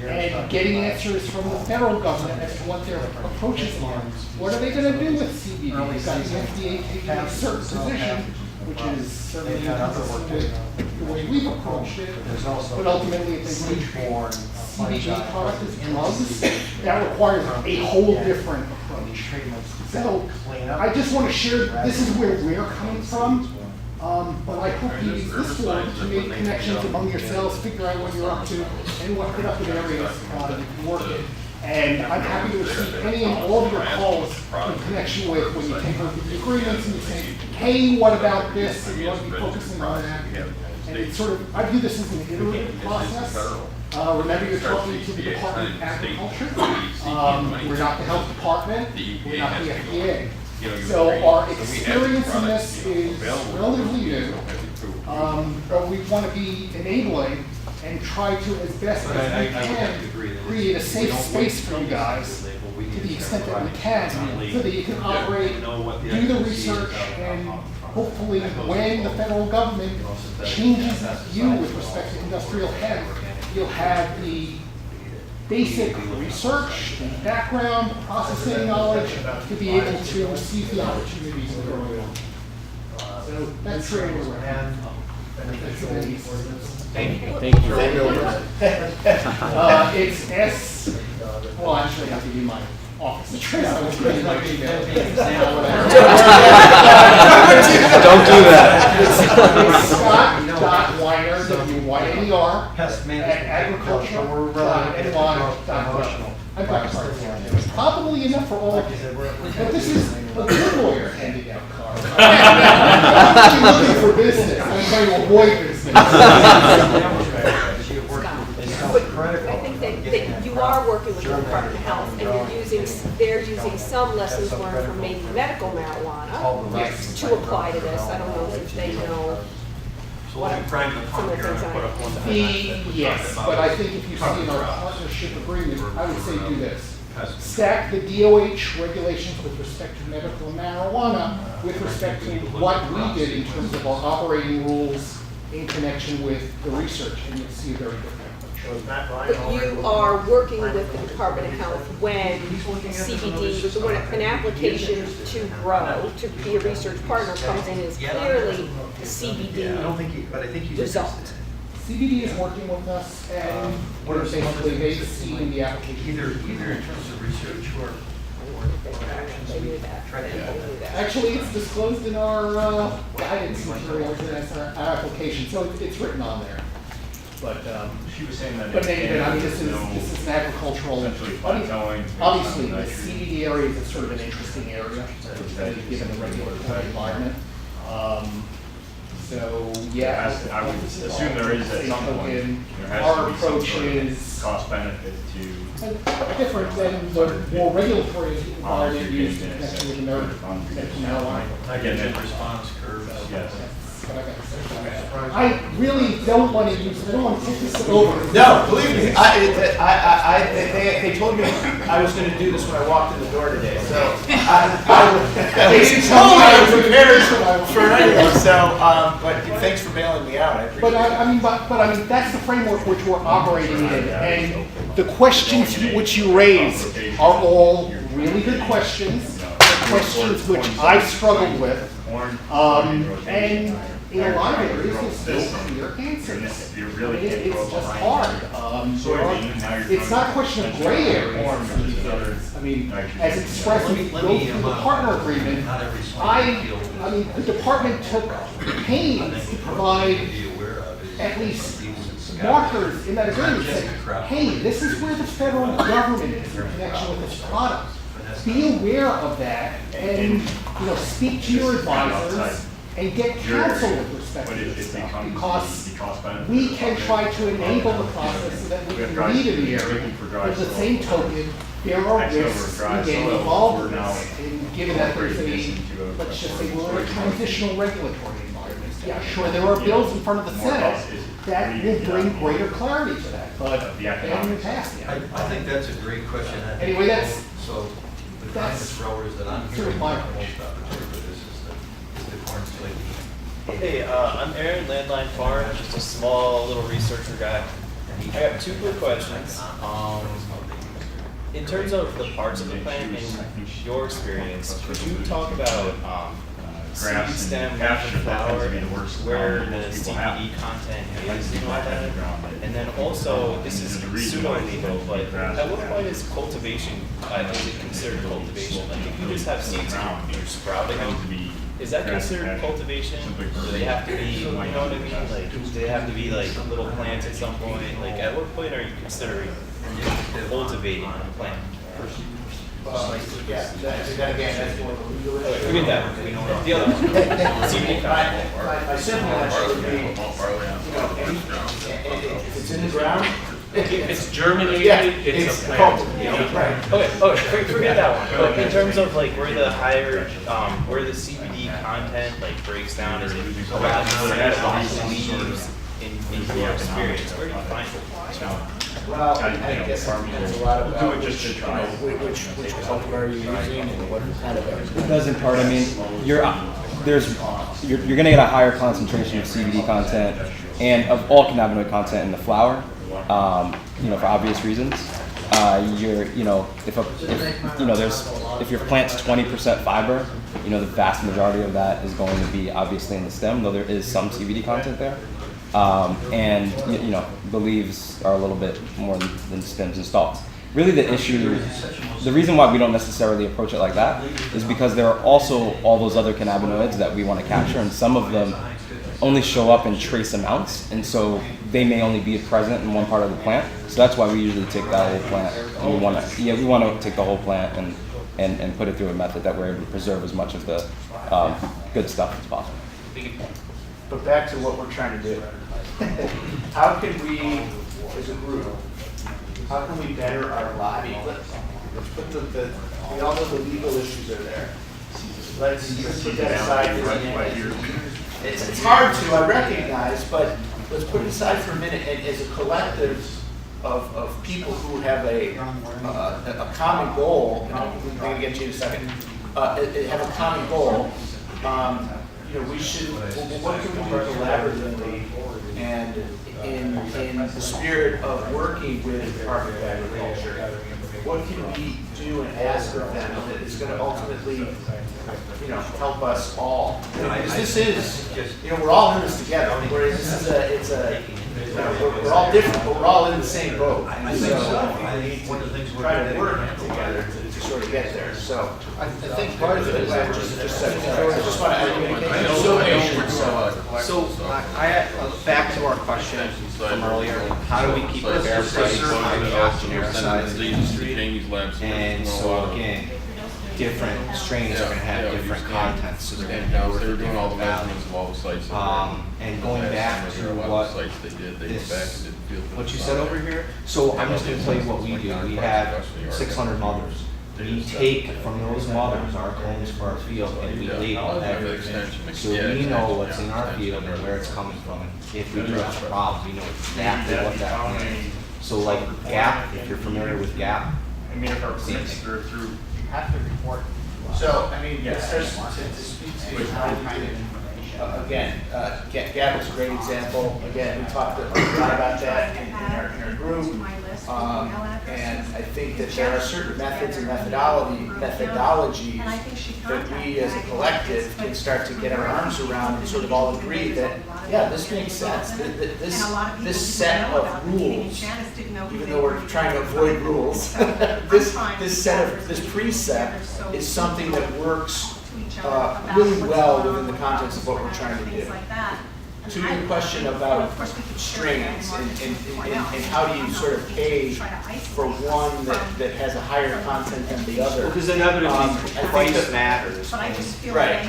Speaker 17: and getting answers from the federal government as to what their approaches are. What are they going to do with CBD? They've got the FDA taking a certain position, which is certainly inconsistent with the way we've approached it, but ultimately if they reach for CBD product as drugs, that requires a whole different approach. So I just want to share, this is where we're coming from, but I hope you use this forum to make connections among yourselves, figure out what you're up to, and what productive areas you can work in. And I'm happy to receive any and all of your calls in connection with when you take a look at the agreements and you say, hey, what about this? And you want to be focusing on that. And it's sort of, I view this as an iterative process. Remember, you're talking to the Department of Agriculture. We're not the Health Department. We're not the FDA. So our experience in this is relatively new. But we want to be enabling and try to, as best as we can, create a safe space for you guys to the extent that we can, so that you can operate, do the research, and hopefully when the federal government changes its view with respect to industrial hemp, you'll have the basic research and background, processing knowledge to be able to receive the opportunities that are going on. So that's really where we're at.
Speaker 1: Thank you.
Speaker 17: Thank you. It's S, well, actually, I have to give you my office address. I was getting my email.
Speaker 13: Don't do that.
Speaker 17: It's Scott.Weiner, W-Y-N-E-R, at agriculture.ny.com. I've got cards here. It's probably enough for all of you. But this is a good lawyer handing out cards. I'm not looking for business. I'm trying to avoid business.
Speaker 7: I think that you are working with the Department of Health, and they're using some lessons learned from maybe medical marijuana to apply to this. I don't know if they know what some of the things I.
Speaker 17: Yes, but I think if you see in our partnership agreement, I would say do this. Stack the DOH regulations with respect to medical marijuana with respect to what we did in terms of our operating rules in connection with the research, and you'll see a very different.
Speaker 7: But you are working with the Department of Health when CBD, when an application to grow, to be a research partner comes in is clearly the CBD result.
Speaker 17: CBD is working with us, and we're basically they've seen the application.
Speaker 5: Either in terms of research or
Speaker 7: They knew that.
Speaker 17: Actually, it's disclosed in our guidance materials and as our application, so it's written on there. But
Speaker 4: she was saying that.
Speaker 17: But maybe, I mean, this is an agricultural. Obviously, the CBD area is sort of an interesting area, given the regulatory environment. So yeah,
Speaker 4: I would assume there is at some point.
Speaker 17: Our approach is
Speaker 4: cost benefit to
Speaker 17: different than the more regulatory environment used in connection with medical marijuana.
Speaker 4: Again, that response curves. Yes.
Speaker 17: I really don't want to use. I don't want to take this over.
Speaker 1: No, believe me. They told me I was going to do this when I walked in the door today. So they told me I was prepared for anything. So, but thanks for bailing me out. I appreciate it.
Speaker 17: I mean, that's the framework which we're operating in, and the questions which you raise are all really good questions. Questions which I've struggled with, and in a lot of areas, there's still clear answers. It's just hard. It's not a question of gray areas. I mean, as expressed when we go through the partner agreement, I mean, the department took pains to provide at least markers in that agreement that said, hey, this is where the federal government is in connection with this product. Be aware of that, and speak to your advisors and get counsel with respect to this stuff, because we can try to enable the process so that we can lead in the area. But at the same token, there are risks in getting involved in this, and given that there's let's just say we're in a transitional regulatory environment. Yeah, sure, there are bills in front of the Senate that will bring greater clarity to that, but they haven't been passed yet.
Speaker 5: I think that's a great question.
Speaker 17: Anyway, that's
Speaker 5: so. The cannabis growers that I'm hearing the most opportunity for this is the corn slate.
Speaker 18: Hey, I'm Aaron, Landline Farm, just a small little researcher guy. I have two quick questions. In terms of the parts of the plant, in your experience, could you talk about seed stem and flower, where the CBD content is and all that? And then also, this is pseudo-legal, but at what point is cultivation, is it considered cultivation? Like if you just have seeds and you're sprouting them, is that considered cultivation? Do they have to be, you know what I mean? Like, do they have to be like little plants at some point? Like at what point are you considering cultivating the plant?
Speaker 1: Yeah, that again, that's more of a legal issue.
Speaker 18: We mean that, we know the other one. CBD content.
Speaker 1: My simple answer would be, if it's in the ground.
Speaker 3: If it's germinated,
Speaker 1: Yeah,
Speaker 3: it's a plant.
Speaker 1: Right.
Speaker 18: Okay, forget that one. But in terms of like where the higher, where the CBD content like breaks down, is it leaves in your experience? Where do you find it?
Speaker 1: Well, I guess it depends a lot about which cultivar you're using and what kind of.
Speaker 15: It does in part. I mean, you're going to get a higher concentration of CBD content and of all cannabinoid content in the flower. For obvious reasons. If your plant's 20% fiber, the vast majority of that is going to be obviously in the stem, though there is some CBD content there. The leaves are a little bit more than stems and stalks. Really the reason why we don't necessarily approach it like that is because there are also all those other cannabinoids that we want to capture, and some of them only show up in trace amounts, and so they may only be present in one part of the plant. So that's why we usually take that whole plant, and we want to take the whole plant and put it through a method that we're able to preserve as much of the good stuff as possible.
Speaker 1: But back to what we're trying to do. How can we, as a group, how can we better our lobby? Let's put we all know the legal issues are there. Let's put that aside for a minute. It's hard to, I recognize, but let's put it aside for a minute, and as a collective of people who have a common goal, and I'm going to get to you in a second, have a common goal, we should, what can we do collaboratively and in the spirit of working with the Department of Agriculture? What can we do and ask of them that is going to ultimately, help us all? Because this is, we're all in this together. Whereas we're all different, but we're all in the same boat. So we need to try to work together to sort of get there. So I think part of it is
Speaker 18: back to our question from earlier, how do we keep the fair price on the off-genericized industry? And so again, different strains are going to have different contents, so they're going to go through doing all the measurements of all the sites. And going back to what you said over here, so I'm just going to tell you what we do. We have 600 mothers. We take from those mothers our clones for our field and we label everything. So we know what's in our field and where it's coming from. And if we do have a problem, we know exactly what that plant is. So like GAP, if you're familiar with GAP,
Speaker 1: through have to report. So, just to speak to how we do again, GAP is a great example. Again, we talked a lot about that in our group. And I think that there are certain methods and methodologies that we as a collective can start to get our arms around and sort of all agree that, yeah, this makes sense. This set of rules, even though we're trying to avoid rules, this precept is something that works really well within the context of what we're trying to do. To your question about strains and how do you sort of pay for one that has a higher content than the other?
Speaker 18: Because inevitably price matters.
Speaker 1: Right.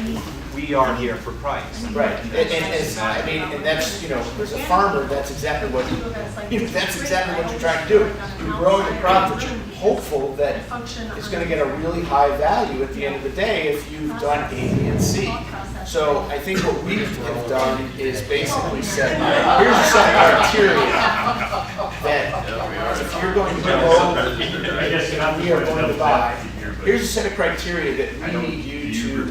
Speaker 18: We are here for price.
Speaker 1: Right. And that's, as a farmer, that's exactly what you're trying to do. You're growing a crop that you're hopeful that is going to get a really high value at the end of the day if you've done A, B, and C. So I think what we have done is basically set, here's a set of criteria that if you're going to grow, we are going to buy. Here's a set of criteria that we need you to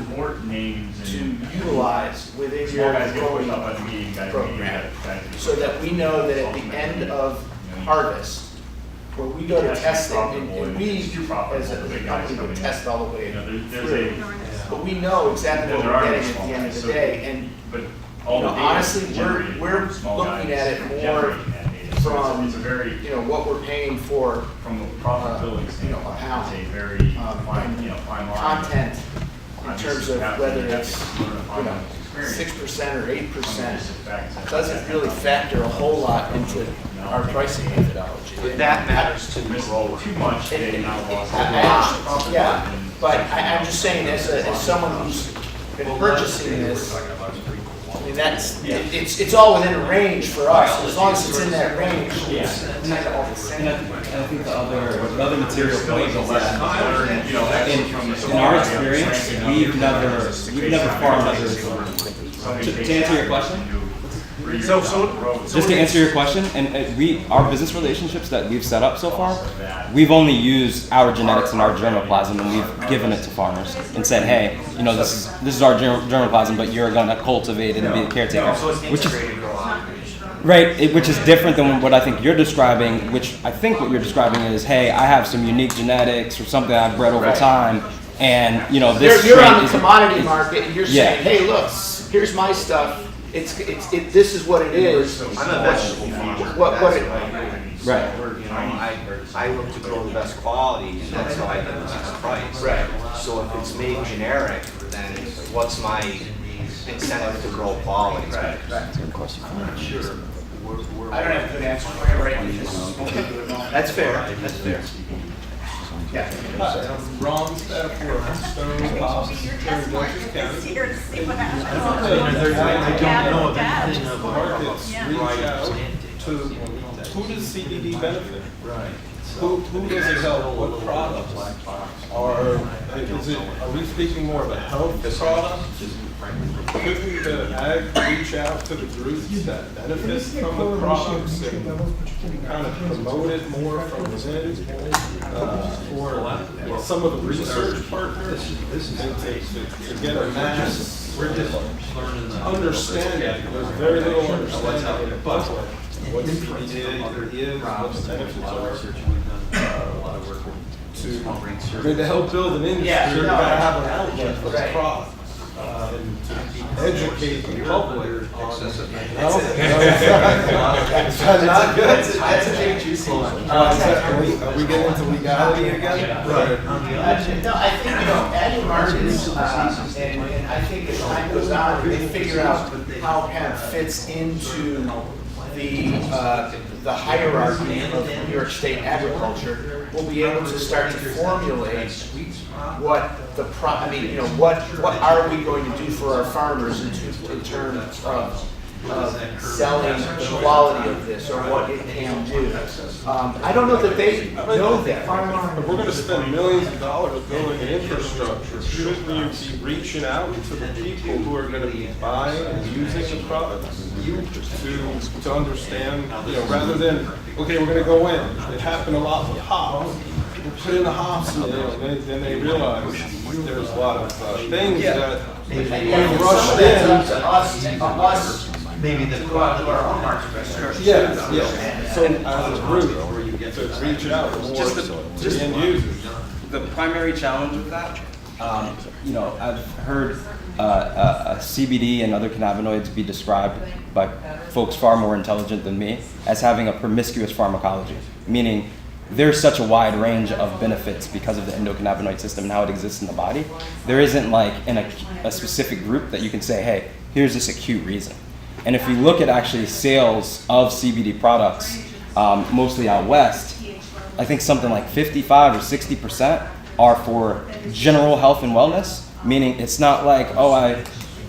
Speaker 1: utilize within your growing program, so that we know that at the end of harvest, where we go to test it, and we as a company would test all the way through, but we know exactly what we're getting at the end of the day. And honestly, we're looking at it more from what we're paying for from a pound, content in terms of whether it's 6% or 8% doesn't really factor a whole lot into our pricing methodology.
Speaker 3: But that matters to the grower.
Speaker 4: Too much.
Speaker 1: Yeah, but I'm just saying, as someone who's been purchasing this, I mean, it's all within a range for us, as long as it's in that range, it's kind of all the same.
Speaker 15: And I think the other material point is that in our experience, we've never farmed others. To answer your question, just to answer your question, and our business relationships that we've set up so far, we've only used our genetics and our germplasm, and we've given it to farmers and said, hey, this is our germplasm, but you're going to cultivate it and be a caretaker, which is right, which is different than what I think you're describing. Which I think what you're describing is, hey, I have some unique genetics or something I've bred over time, and this
Speaker 1: you're on the commodity market, and you're saying, hey, look, here's my stuff. This is what it is.
Speaker 5: I'm a vegetable farmer.
Speaker 15: Right.
Speaker 5: I look to grow the best quality, and that's how I get the best price.
Speaker 1: Right.
Speaker 5: So if it's made generic, then what's my incentive to grow quality?
Speaker 1: Right.
Speaker 5: Sure.
Speaker 1: I don't have a good answer for you right now.
Speaker 5: That's fair. That's fair.
Speaker 1: Yeah.
Speaker 19: Ron Stafford, Stone, Pops, here to see what happens.
Speaker 10: I don't know anything about
Speaker 19: Markets reach out to who does CBD benefit?
Speaker 10: Right.
Speaker 19: Who does it help? What product? Are we speaking more of a health product? Couldn't the ag reach out to the groups that benefit from the products and kind of promote it more from within? Or some of the research partners to get a mass understanding. There's very little understanding of what CBD is, what the benefits are. To help build an industry, you gotta have an outlet for the product. And to educate the public on that's not good.
Speaker 5: That's a big juicy one.
Speaker 19: Are we getting into legality again?
Speaker 1: Right. No, I think, adding markets, and I think as time goes on, they figure out how hemp fits into the hierarchy of New York State agriculture. We'll be able to start to formulate what what are we going to do for our farmers in terms of selling the quality of this or what it can do. I don't know that they know that.
Speaker 19: If we're going to spend millions of dollars building an infrastructure, shouldn't you be reaching out to the people who are going to be buying and using the products to understand, rather than, okay, we're going to go in. It happened a lot with hops. We put in the hops, and then they realize there's a lot of things that we rushed in.
Speaker 1: Us,
Speaker 5: maybe the quality of our own market research.
Speaker 19: Yeah. So as a group, to reach out more to the end users.
Speaker 15: The primary challenge with that, I've heard CBD and other cannabinoids be described by folks far more intelligent than me as having a promiscuous pharmacology, meaning there's such a wide range of benefits because of the endocannabinoid system and how it exists in the body. There isn't like in a specific group that you can say, hey, here's this acute reason. And if you look at actually sales of CBD products, mostly out west, I think something like 55 or 60% are for general health and wellness, meaning it's not like, oh, I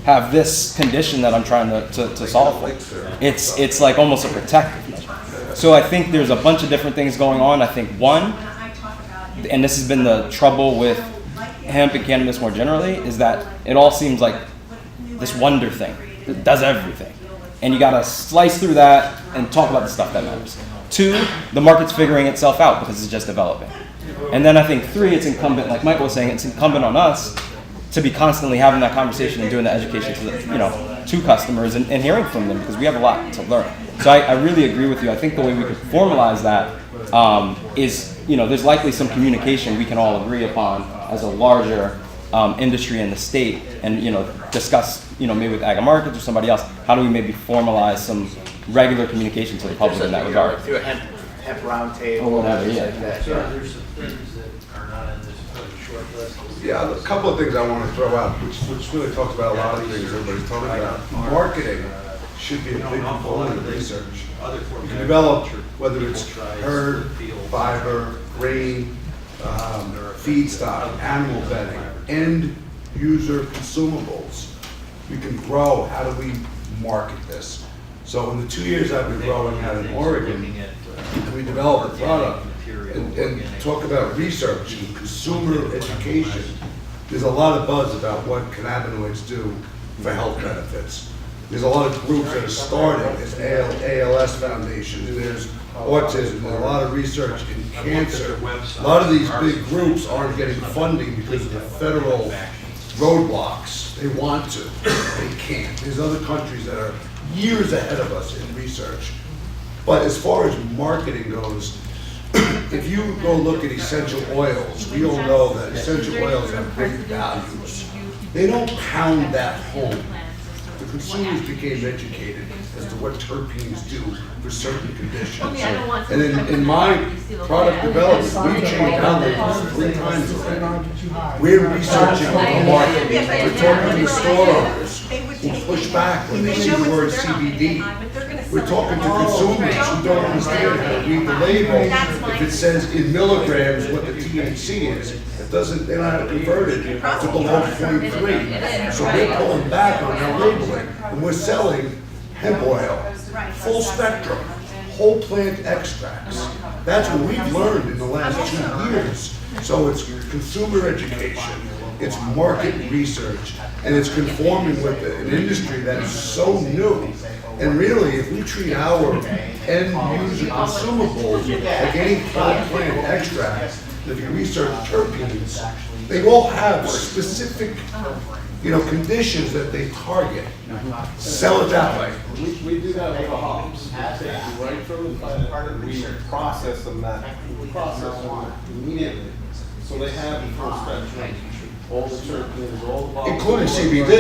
Speaker 15: have this condition that I'm trying to solve for. It's like almost a protective measure. So I think there's a bunch of different things going on. I think one, and this has been the trouble with hemp and cannabis more generally, is that it all seems like this wonder thing that does everything. And you gotta slice through that and talk about the stuff that matters. 2, the market's figuring itself out because it's just developing. And then I think 3, it's incumbent, like Michael was saying, it's incumbent on us to be constantly having that conversation and doing the education to customers and hearing from them, because we have a lot to learn. So I really agree with you. I think the way we could formalize that is, there's likely some communication we can all agree upon as a larger industry in the state, and discuss, maybe with Ag Markets or somebody else, how do we maybe formalize some regular communication to the public in that regard?
Speaker 1: Through a hemp roundtable
Speaker 15: or whatever, yeah.
Speaker 1: Like that.
Speaker 10: There's some things that are not in this short list.
Speaker 12: Yeah, a couple of things I want to throw out, which really talks about a lot of things everybody's talking about. Marketing
Speaker 20: should be a big component of research. You can develop, whether it's herd, fiber, grain, feedstock, animal bedding, end user consumables. We can grow. How do we market this? So in the 2 years I've been growing out in Oregon, we developed a product and talk about research and consumer education. There's a lot of buzz about what cannabinoids do for health benefits. There's a lot of groups that are starting. There's ALS Foundation, there's autism, there's a lot of research in cancer. A lot of these big groups aren't getting funding because of the federal roadblocks. They want to, they can't. There's other countries that are years ahead of us in research. But as far as marketing goes, if you go look at essential oils, we all know that essential oils have great values. They don't pound that home. The consumers became educated as to what terpenes do for certain conditions. And in my product development, we've changed our labels 3 times already. We're researching the market. We're talking to store owners who push back when they see the word CBD. We're talking to consumers who don't understand how to read the label. If it says in milligrams what the THC is, it doesn't, they don't have to convert it to below 0.3. So we're pulling back on our labeling. And we're selling hemp oil, full spectrum, whole plant extracts. That's what we've learned in the last 2 years. So it's consumer education, it's market research, and it's conforming with an industry that is so new. And really, if we treat our end user consumables like any plant extract, if you research terpenes, they all have specific, conditions that they target. Sell it that way.
Speaker 19: We do that with the hops. We take it right from the plant, we process them immediately. So they have the full spectrum, all the terpenes, all the
Speaker 20: including CBD.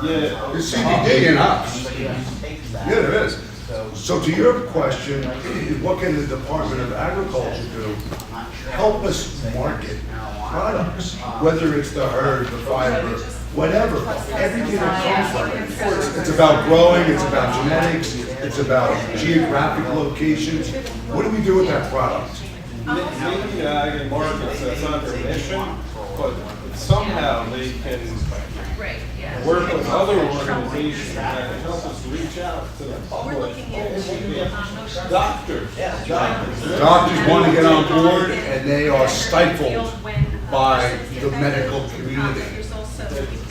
Speaker 19: Yeah.
Speaker 20: There's CBD in hops. Yeah, there is. So to your question, what can the Department of Agriculture do? Help us market products, whether it's the herd, the fiber, whatever, everything that comes from it. It's about growing, it's about genetics, it's about geographic locations. What do we do with that product?
Speaker 19: Maybe ag and markets, that's not their mission, but somehow they can work with other organizations that can help us reach out to the public. Doctors.
Speaker 20: Doctors want to get on board and they are stifled by the medical community.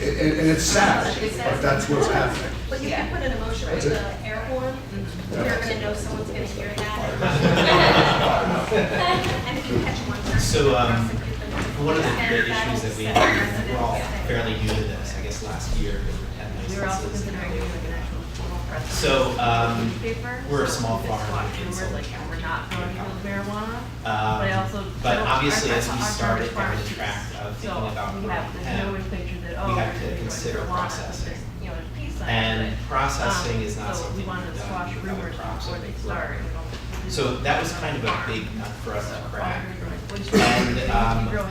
Speaker 20: And it's sad, but that's what's happening.
Speaker 7: But you can put an emotion with the airborne, you're gonna know someone's gonna hear that. And if you catch one.
Speaker 21: So, one of the issues that we're all fairly new to this, I guess last year,
Speaker 22: We were also considering doing like an actual formal press.
Speaker 21: So,
Speaker 22: Newspaper,
Speaker 21: we're a
Speaker 22: so
Speaker 21: small
Speaker 22: it's
Speaker 21: farm
Speaker 22: squash
Speaker 21: in
Speaker 22: rumors,
Speaker 21: Southern
Speaker 22: like we're not growing field marijuana.
Speaker 21: but obviously as we
Speaker 22: our
Speaker 21: started down
Speaker 22: farmers
Speaker 21: the track of
Speaker 22: so
Speaker 21: thinking about
Speaker 22: we
Speaker 21: growing
Speaker 22: have this
Speaker 21: hemp,
Speaker 22: no picture that
Speaker 21: we
Speaker 22: oh,
Speaker 21: have
Speaker 22: we're
Speaker 21: to
Speaker 22: doing
Speaker 21: consider
Speaker 22: marijuana,
Speaker 21: processing.
Speaker 22: but there's, peace signs,
Speaker 21: And
Speaker 22: but,
Speaker 21: processing is not
Speaker 22: so
Speaker 21: something
Speaker 22: we wanted to
Speaker 21: we've done
Speaker 22: squash
Speaker 21: with other
Speaker 22: rumors
Speaker 21: crops
Speaker 22: before
Speaker 21: that
Speaker 22: they
Speaker 21: we
Speaker 22: start.
Speaker 21: grow. So that was kind of a big nut for us to crack.
Speaker 22: Which
Speaker 21: And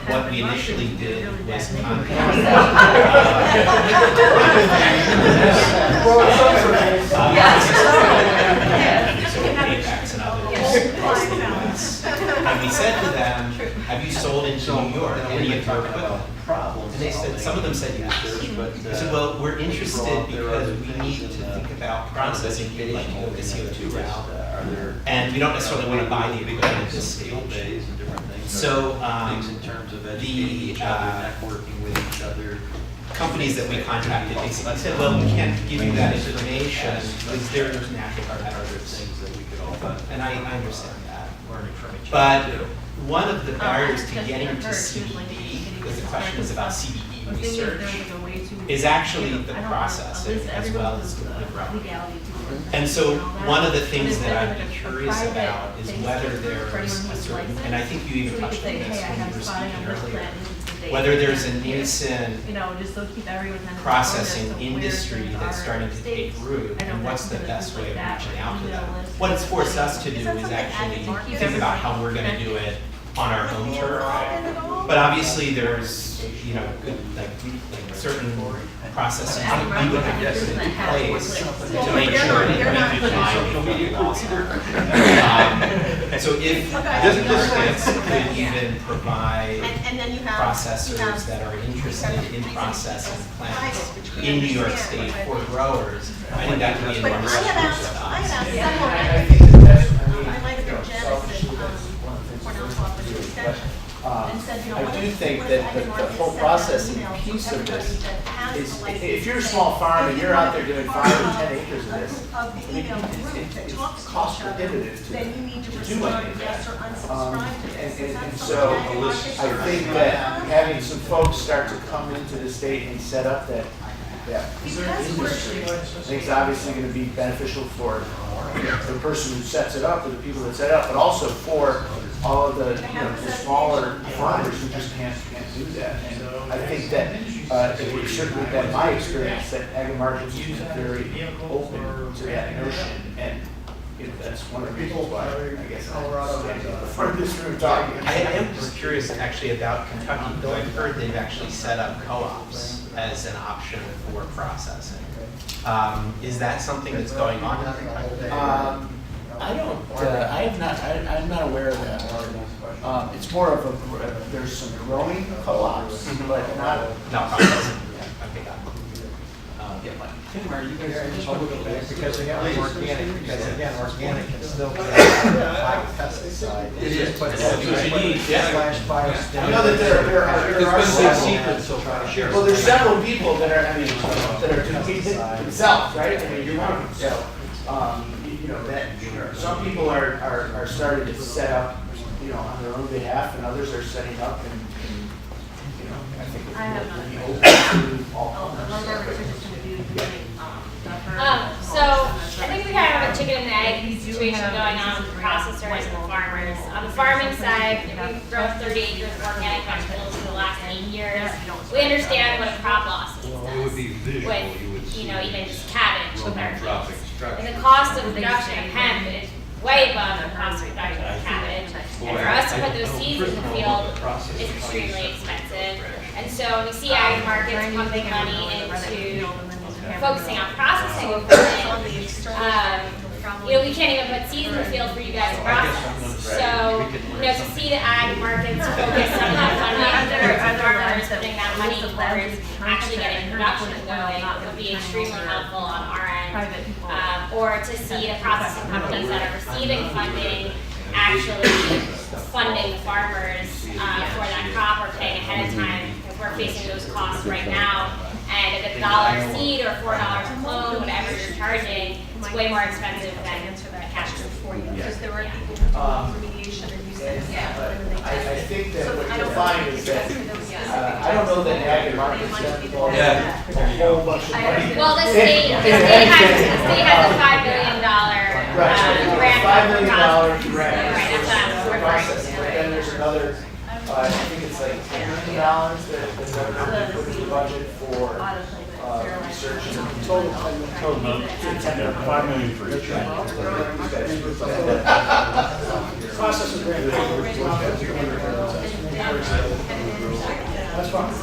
Speaker 21: what we initially did was contact Apex and others across the US. And we said to them, have you sold into New York any of your equipment? And they said, some of them said yes. I said, well, we're interested because we need to think about processing here like you go to CO2 route. And we don't necessarily want to buy the equipment at this stage. So the companies that we contacted basically said, well, we can't give you that information because there's natural competitors. And I understand that. But one of the barriers to getting to CBD, because the question was about CBD research, is actually the processing as well as the growing. And so one of the things that I'd be curious about is whether there's a certain, and I think you even touched on this when you were speaking earlier, whether there's a nascent processing industry that's starting to take root, and what's the best way of reaching out to them. What it's forced us to do is actually think about how we're going to do it on our home turf. But obviously there's you know, good, like certain processes that we would have to put in place to make sure that we comply with the laws. And so if markets could even provide processors that are interested in processing plants in New York State for growers, I think that would be enormous.
Speaker 1: I do think that the whole processing piece of this is, if you're a small farm and you're out there doing 5 or 10 acres of this, I mean, it's cost prohibitive to do any of that. And so I think that having some folks start to come into the state and set up that industry, I think it's obviously going to be beneficial for the person who sets it up, or the people that set it up, but also for all of the, the smaller farmers who just can't do that. And I think that it's certainly been my experience that ag markets is very open to that notion, and that's one of the reasons why I guess I'm standing in front of this room talking.
Speaker 21: I am just curious actually about Kentucky, though I've heard they've actually set up co-ops as an option for processing. Is that something that's going on in Kentucky?
Speaker 1: I don't, I'm not aware of that. It's more of a, there's some growing co-ops, but not
Speaker 21: processing. Okay, got it.
Speaker 10: Tim, are you guys public because again, organic, organic can still be a pesticide. It is, but slash biostimulants.
Speaker 1: I know that there are several. Well, there's several people that are, that are doing it themselves, right? I mean, you're right. So, that some people are starting to set up, on their own behalf, and others are setting up, and I think we'll be open to all.
Speaker 14: So I think we kind of have a chicken and egg situation going on with the processors and the farmers. On the farming side, we've grown 30 acres of organic vegetables for the last 8 years. We understand what a crop loss does with, even just cabbage with our fields. And the cost of production of hemp is way above the cost of production of cabbage. And for us to put those seeds in the field is extremely expensive. And so we see ag markets pumping money into focusing on processing equipment. We can't even put seeds in the field for you guys to process. So, to see the ag markets focus on that funding, farmers putting that money towards actually getting production going would be extremely helpful on our end. Or to see the processing companies that are receiving funding actually funding the farmers for that crop or paying ahead of time, because we're facing those costs right now. And if it's $1 a seed or $4 a clone, whatever you're charging, it's way more expensive than a cash for you. Because there are people who do remediation and use it.
Speaker 1: I think that what you'll find is that I don't know that ag markets have a whole bunch of money.
Speaker 14: Well, the state has a $5 billion grant.
Speaker 1: $5 million grant for processing, but then there's another. I think it's like $10 million that put in the budget for research. Total $5 million for each.
Speaker 2: Process grant. That's fine.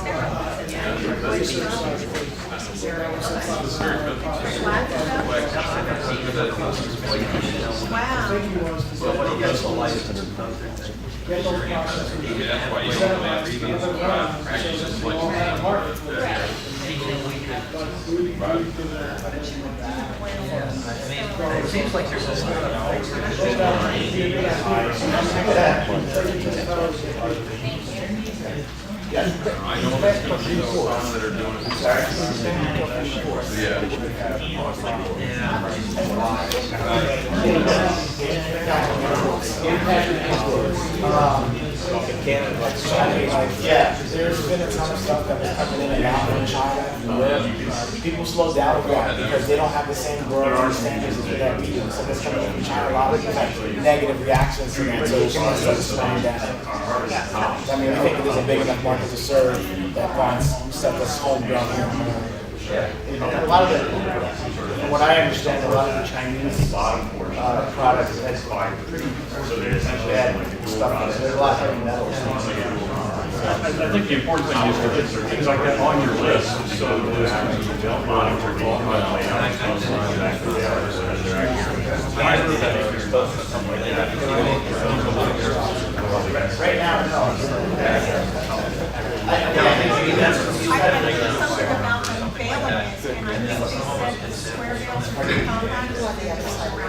Speaker 10: It seems like there's a lot
Speaker 16: I know there's some that are doing it.
Speaker 6: Yeah, there's been a ton of stuff that was coming in and out from China where people slow down a lot because they don't have the same growth standards that we do. So there's coming in from China, a lot of negative reactions to that. So it's going to start slowing down. I mean, I think there's a big enough market to serve that wants stuff that's homegrown here.
Speaker 1: And a lot of the, from what I understand, a lot of the Chinese products has pretty bad stuff in it. There's a lot of heavy metals.
Speaker 4: I think the important thing is to get things like that on your list, so those things you don't monitor all the way out.
Speaker 1: Right now, no. I think that's what you said.
Speaker 22: Something about them failing it, and I think they said the square bales are pretty compact, so they have to sit around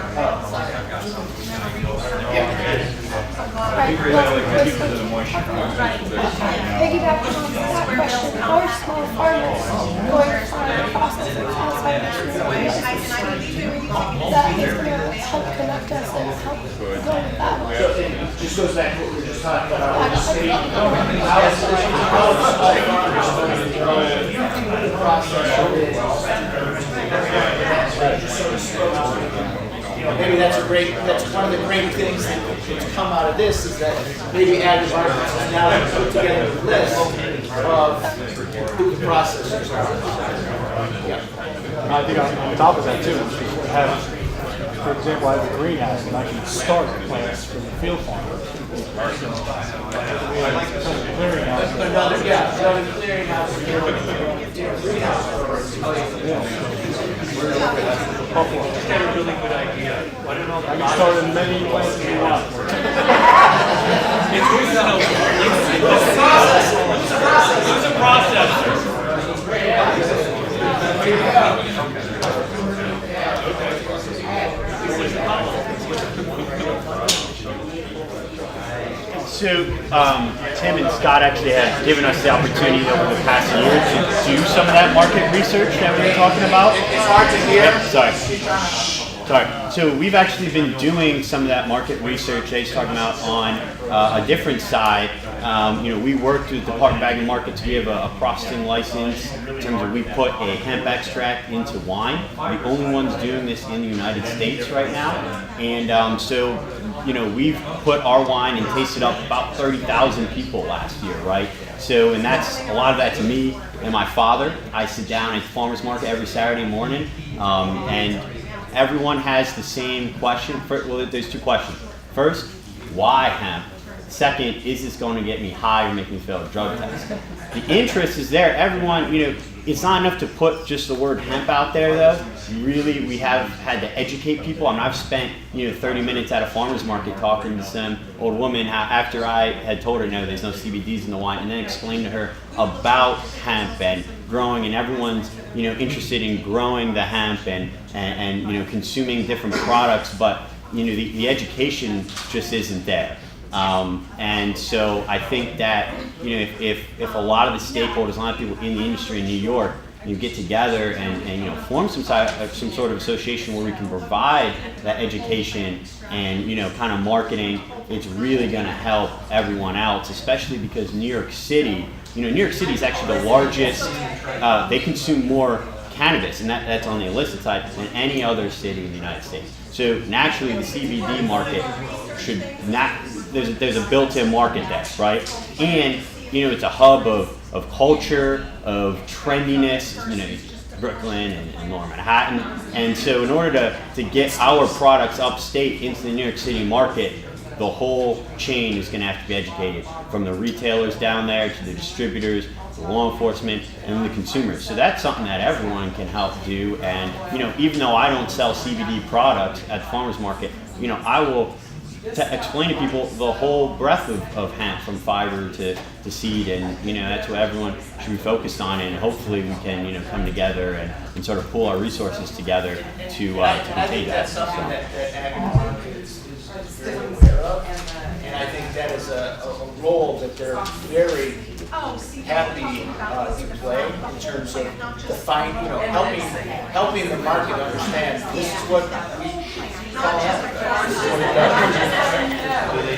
Speaker 8: Piggybacking on that question, how are small farmers going to find processing outside of that is going to help connect us and help go with that?
Speaker 1: It just goes back to what we were just talking about. Maybe that's one of the great things that's come out of this is that maybe Ag Environment has now put together a list of who the processors are.
Speaker 2: I think on top of that too, we should have, for example, I have a greenhouse and I can start plants from the field farmer.
Speaker 1: Another clearinghouse.
Speaker 3: That's a really good idea. Why don't all the
Speaker 2: I can start in many places you want.
Speaker 3: It's a processor.
Speaker 11: So Tim and Scott actually have given us the opportunity over the past year to do some of that market research that we were talking about.
Speaker 1: It's hard to hear.
Speaker 11: Sorry. So we've actually been doing some of that market research that he's talking about on a different side. We worked with the Department of Ag and Markets. We have a processing license in terms of we put a hemp extract into wine. We're the only ones doing this in the United States right now. And so we've put our wine and tasted up about 30,000 people last year, right? So, and that's a lot of that's me and my father. I sit down at the farmer's market every Saturday morning, and everyone has the same question. Well, there's two questions. First, why hemp? Second, is this going to get me high or make me fail a drug test? The interest is there. Everyone, it's not enough to put just the word hemp out there, though. Really, we have had to educate people. I mean, I've spent 30 minutes at a farmer's market talking to some old woman after I had told her, no, there's no CBDs in the wine, and then explained to her about hemp and growing, and everyone's interested in growing the hemp and consuming different products, but the education just isn't there. And so I think that if a lot of the stakeholders, a lot of people in the industry in New York, get together and form some sort of association where we can provide that education and kind of marketing, it's really going to help everyone else, especially because New York City is actually the largest. They consume more cannabis, and that's on the illicit side, than any other city in the United States. So naturally, the CBD market should not. There's a built-in market there, right? And it's a hub of culture, of trendiness. Brooklyn and Lower Manhattan, and so in order to get our products upstate into the New York City market, the whole chain is going to have to be educated, from the retailers down there to the distributors, the law enforcement, and the consumers. So that's something that everyone can help do. And even though I don't sell CBD products at the farmers market, I will explain to people the whole breadth of hemp, from fiber to seed, and that's what everyone should be focused on. And hopefully we can come together and sort of pool our resources together to continue that.
Speaker 1: I think that's something that Ag is very aware of, and I think that is a role that they're very happy to play in terms of helping the market understand this is what we call hemp.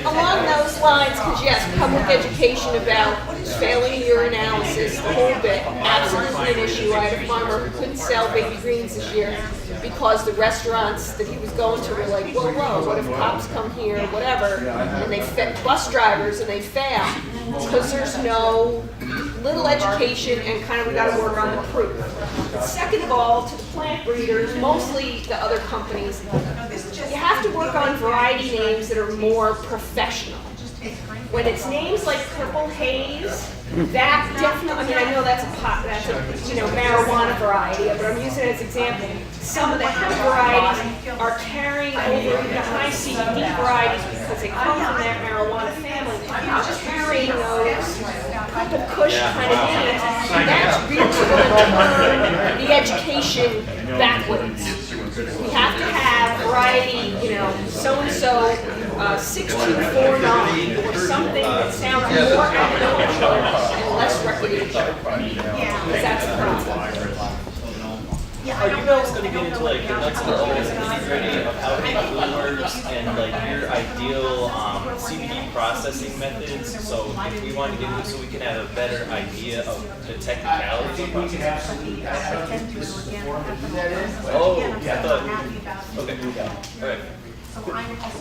Speaker 7: Along those lines, because yes, public education about failing urinalysis, the whole bit, absolutely an issue. I had a farmer who couldn't sell baby greens this year because the restaurants that he was going to were like, whoa, what if cops come here, whatever, and they bus drivers, and they fail because there's little education, and kind of we got to work on the proof. Second of all, to the plant breeders, mostly the other companies, you have to work on variety names that are more professional. When it's names like Purple Haze, that definitely, I mean, I know that's a marijuana variety, but I'm using it as an example. Some of the hemp varieties are carrying over the high CBD varieties because they come from that marijuana family. They're carrying those Purple Kush kind of names, and that's really going to turn the education backwards. We have to have variety, so-and-so 6249 or something that sounds more agricultural and less recreational. Because that's the problem.
Speaker 18: Are you guys going to get into like the nuts and bolts and nitty-gritty of how it works and like your ideal CBD processing methods? So if we want to get into, so we can have a better idea of the technicalities of processing. Oh, I thought. Okay. All right.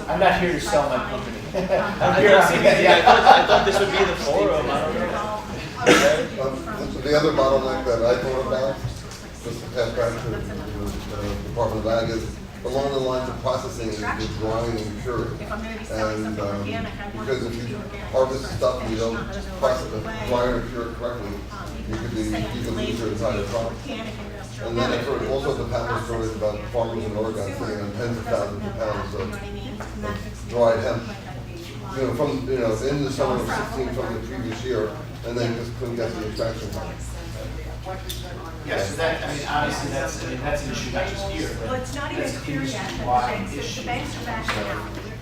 Speaker 1: I'm not here to sell my company.
Speaker 18: I thought this would be the forum. I don't know.
Speaker 12: The other bottleneck that I thought about, just to pass back to the Department of Ag, is along the lines of processing is the drying and curing. And because if you harvest stuff and you don't process it, dry or cure it correctly, you could lose your entire crop. And then I've heard also the patent stories about farmers in Oregon sitting on tens of thousands of pounds of dried hemp, in the summer of 16 from the previous year, and then just couldn't get the extraction time.
Speaker 1: Yes, honestly, that's an issue not just here, but
Speaker 22: Well, it's not even
Speaker 1: that's
Speaker 22: clear yet.
Speaker 1: industry-wide
Speaker 22: The
Speaker 1: issue.
Speaker 22: banks are backing
Speaker 1: So,
Speaker 22: out.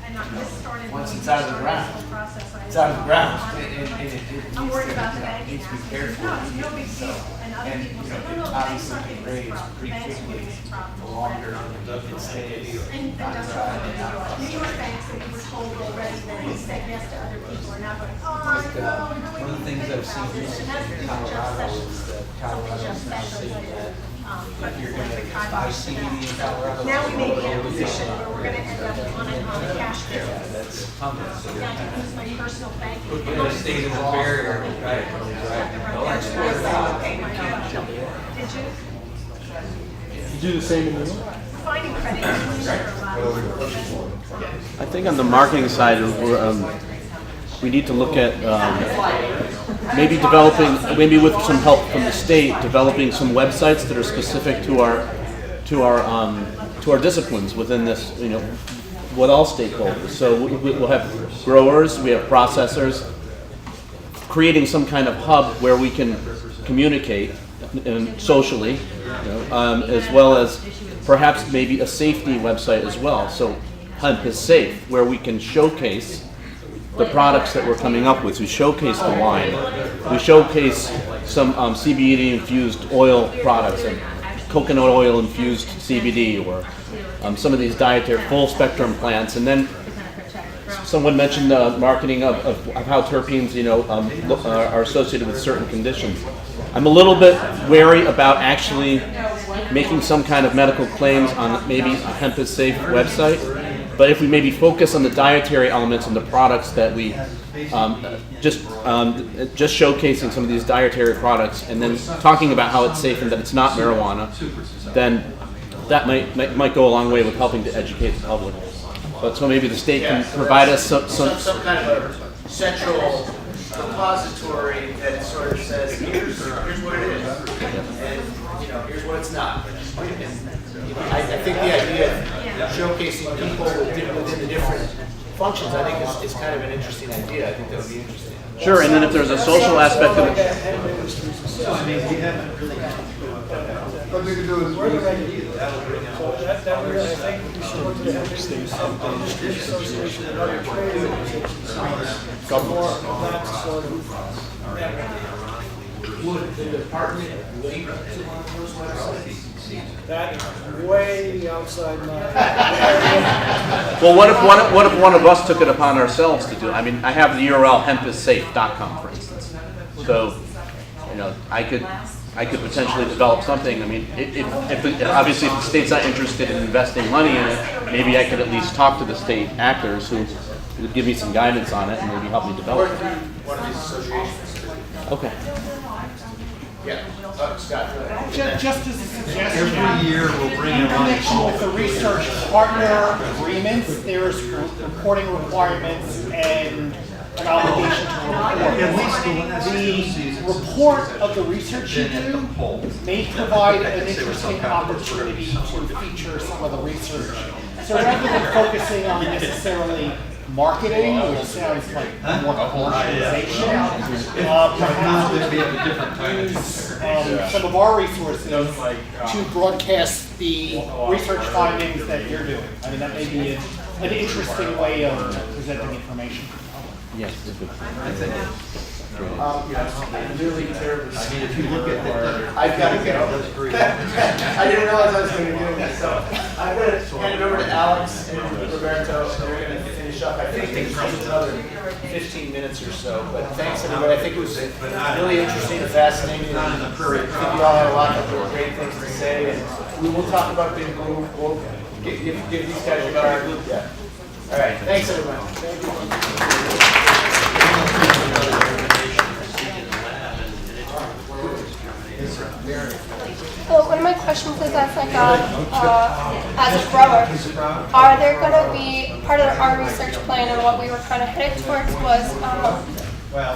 Speaker 22: And this started.
Speaker 1: once
Speaker 22: when
Speaker 1: it's
Speaker 22: we
Speaker 1: out of the
Speaker 22: started
Speaker 1: ground,
Speaker 22: this whole process.
Speaker 1: it's out of the ground, and it
Speaker 22: I'm worried about the banking
Speaker 1: needs to be
Speaker 22: aspect.
Speaker 1: cared for.
Speaker 22: No, it's no big deal. And other
Speaker 1: And,
Speaker 22: people say, no, the banks
Speaker 1: obviously
Speaker 22: aren't
Speaker 1: the
Speaker 22: getting
Speaker 1: grades
Speaker 22: this problem. The
Speaker 1: pretty
Speaker 22: banks are
Speaker 1: quickly,
Speaker 22: getting this problem.
Speaker 1: the longer it stays.
Speaker 22: And that's what New York banks that we were told already that we said yes to other people are now going, oh, no,
Speaker 5: One of the things I've seen recently in Colorado is that Colorado is now saying that if you're going to buy CBD in Colorado.
Speaker 22: Now we may be in a position where we're gonna end up on a cash
Speaker 5: Yeah,
Speaker 22: business.
Speaker 5: that's coming. So
Speaker 22: Yeah, I can use my personal banking.
Speaker 5: Put the state as a barrier, right?
Speaker 22: That's where I say, okay, my God. Did you?
Speaker 17: You do the same in New York?
Speaker 22: Finding credit unions are a lot of.
Speaker 11: I think on the marketing side, we need to look at maybe maybe with some help from the state, developing some websites that are specific to our disciplines within this, with all stakeholders. So we'll have growers, we have processors, creating some kind of hub where we can communicate socially, as well as perhaps maybe a safety website as well. So Hemp is Safe, where we can showcase the products that we're coming up with. We showcase the wine. We showcase some CBD infused oil products and coconut oil infused CBD, or some of these dietary full spectrum plants. And then someone mentioned marketing of how terpenes, are associated with certain conditions. I'm a little bit wary about actually making some kind of medical claims on maybe a Hemp is Safe website. But if we maybe focus on the dietary elements and the products that we just showcasing some of these dietary products, and then talking about how it's safe and that it's not marijuana, then that might go a long way with helping to educate the public. But so maybe the state can provide us some
Speaker 1: kind of a central repository that sort of says, here's what it is, and here's what it's not. And, I think the idea of showcasing people within the different functions, I think is kind of an interesting idea. I think that would be interesting.
Speaker 11: Sure, and then if there's a social aspect of it.
Speaker 12: What we can do is
Speaker 1: Would the department link to one of those websites?
Speaker 2: That is way outside my.
Speaker 11: Well, what if one of us took it upon ourselves to do it? I mean, I have the URL hempissafe.com, for instance. So, I could potentially develop something. I mean, obviously if the state's not interested in investing money in it, maybe I could at least talk to the state actors who would give me some guidance on it and maybe help me develop it.
Speaker 1: One of these associations.
Speaker 11: Okay.
Speaker 1: Yeah. Scott, go ahead.
Speaker 17: Just as a suggestion.
Speaker 5: Every year we'll bring
Speaker 17: In
Speaker 5: in one.
Speaker 17: connection with the research partner agreements, there's reporting requirements and an obligation to report. The report of the research you do may provide an interesting opportunity to feature some of the research. So rather than focusing on necessarily marketing, which sounds like more commercialization, perhaps we could use some of our resources to broadcast the research findings that you're doing. I mean, that may be an interesting way of presenting information.
Speaker 11: Yes.
Speaker 1: Really terribly.
Speaker 10: I mean, if you look at
Speaker 1: I've got to go. I didn't realize I was going to be doing that. So I'm going to hand it over to Alex and Roberto. They're going to finish up. I think it's another 15 minutes or so. But thanks, everybody. I think it was really interesting and fascinating. I think you all had a lot of great things to say. And we will talk about big group. We'll give these guys a card. Yeah. All right. Thanks, everyone.
Speaker 8: Well, one of my questions is as like as a grower, are there going to be part of our research plan and what we were kind of headed towards was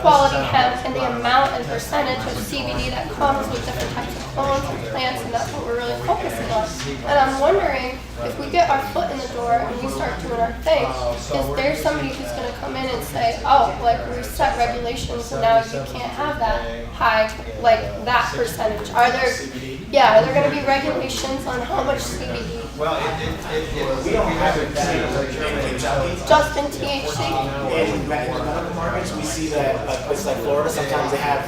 Speaker 8: quality hemp and the amount and percentage of CBD that comes with different types of clones and plants, and that's what we're really focusing on. And I'm wondering if we get our foot in the door and we start doing our thing, is there somebody who's going to come in and say, oh, like we set regulations and now you can't have that high, like that percentage? Are there going to be regulations on how much CBD?
Speaker 6: Well, we don't have it
Speaker 8: just in THC.
Speaker 6: In medical markets, we see that places like Florida, sometimes they have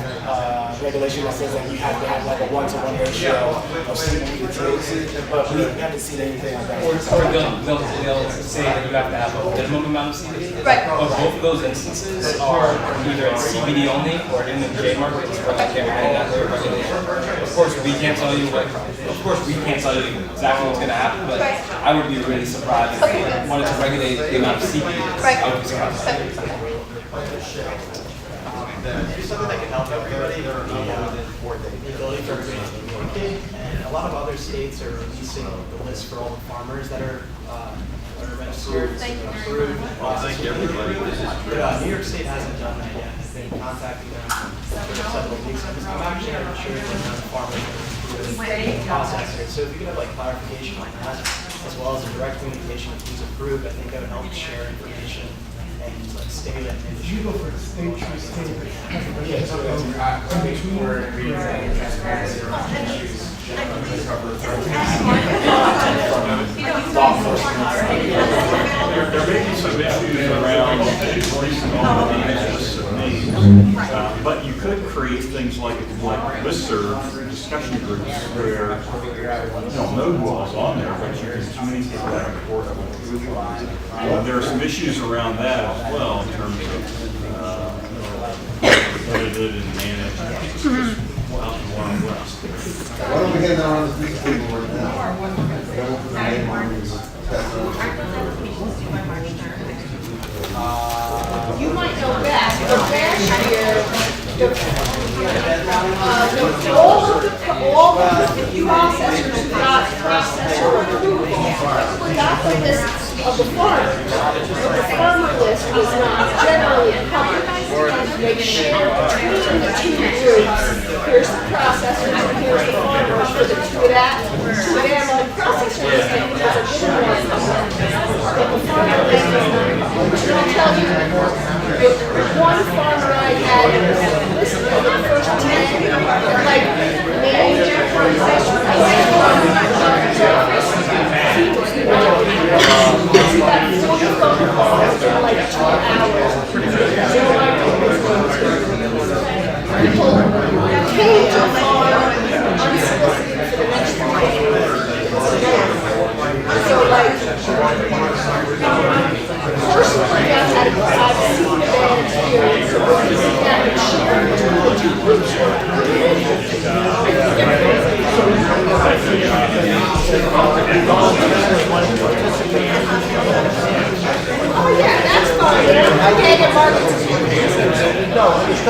Speaker 6: regulation that says that you have to have like a 1-to-1 ratio of CBD to THC, but we haven't seen anything like that.
Speaker 15: Or they'll say that you have to have a minimum amount of CBD.
Speaker 8: Right.
Speaker 15: But both of those instances are either CBD only or in the J market, where they can't add that to regulation. Of course, we can't tell you exactly what's going to happen, but I would be really surprised if they wanted to regulate the amount of CBD. I would be surprised.
Speaker 21: Here's something that can help everybody. The ability for everybody to communicate, and a lot of other states are releasing the list for all the farmers that are registered, approved. Thank you, everybody. But New York State hasn't done that yet. I've been contacting them for several weeks. I'm actually not sure if the farmers are process here. So if you could have like clarification on that, as well as a direct communication of who's approved, I think that would help share information and like state and industry.
Speaker 17: You go for state to state.
Speaker 6: Yeah, so to make sure transparency around issues.
Speaker 4: There may be some issues around but you could create things like listserv discussion groups where no walls on there, but you can communicate back and forth. There are some issues around that as well in terms of limited and managed out in the Wild West.
Speaker 12: Why don't we hand that around to these people right now? Then we'll put the name on these.
Speaker 7: You might know best, but last year, all of the processors got processor approval. We got the list of the farmers, but the farmer list was not generally public. They shared between the two groups. Here's the processors and here's the farmers for the two animal processors and has a good one. But the farmer list is not. I'll tell you, one farmer I had listed for the first 10, and like major processors, I had one he was not. He got 40 phone calls in like 2 hours. No idea what's going on. People came to the farm unsolicited for the next 3 days. So like, personally, I've seen a bad experience of working together and sharing between the two groups. Oh yeah, that's fine. I can't get markets.
Speaker 17: No, it's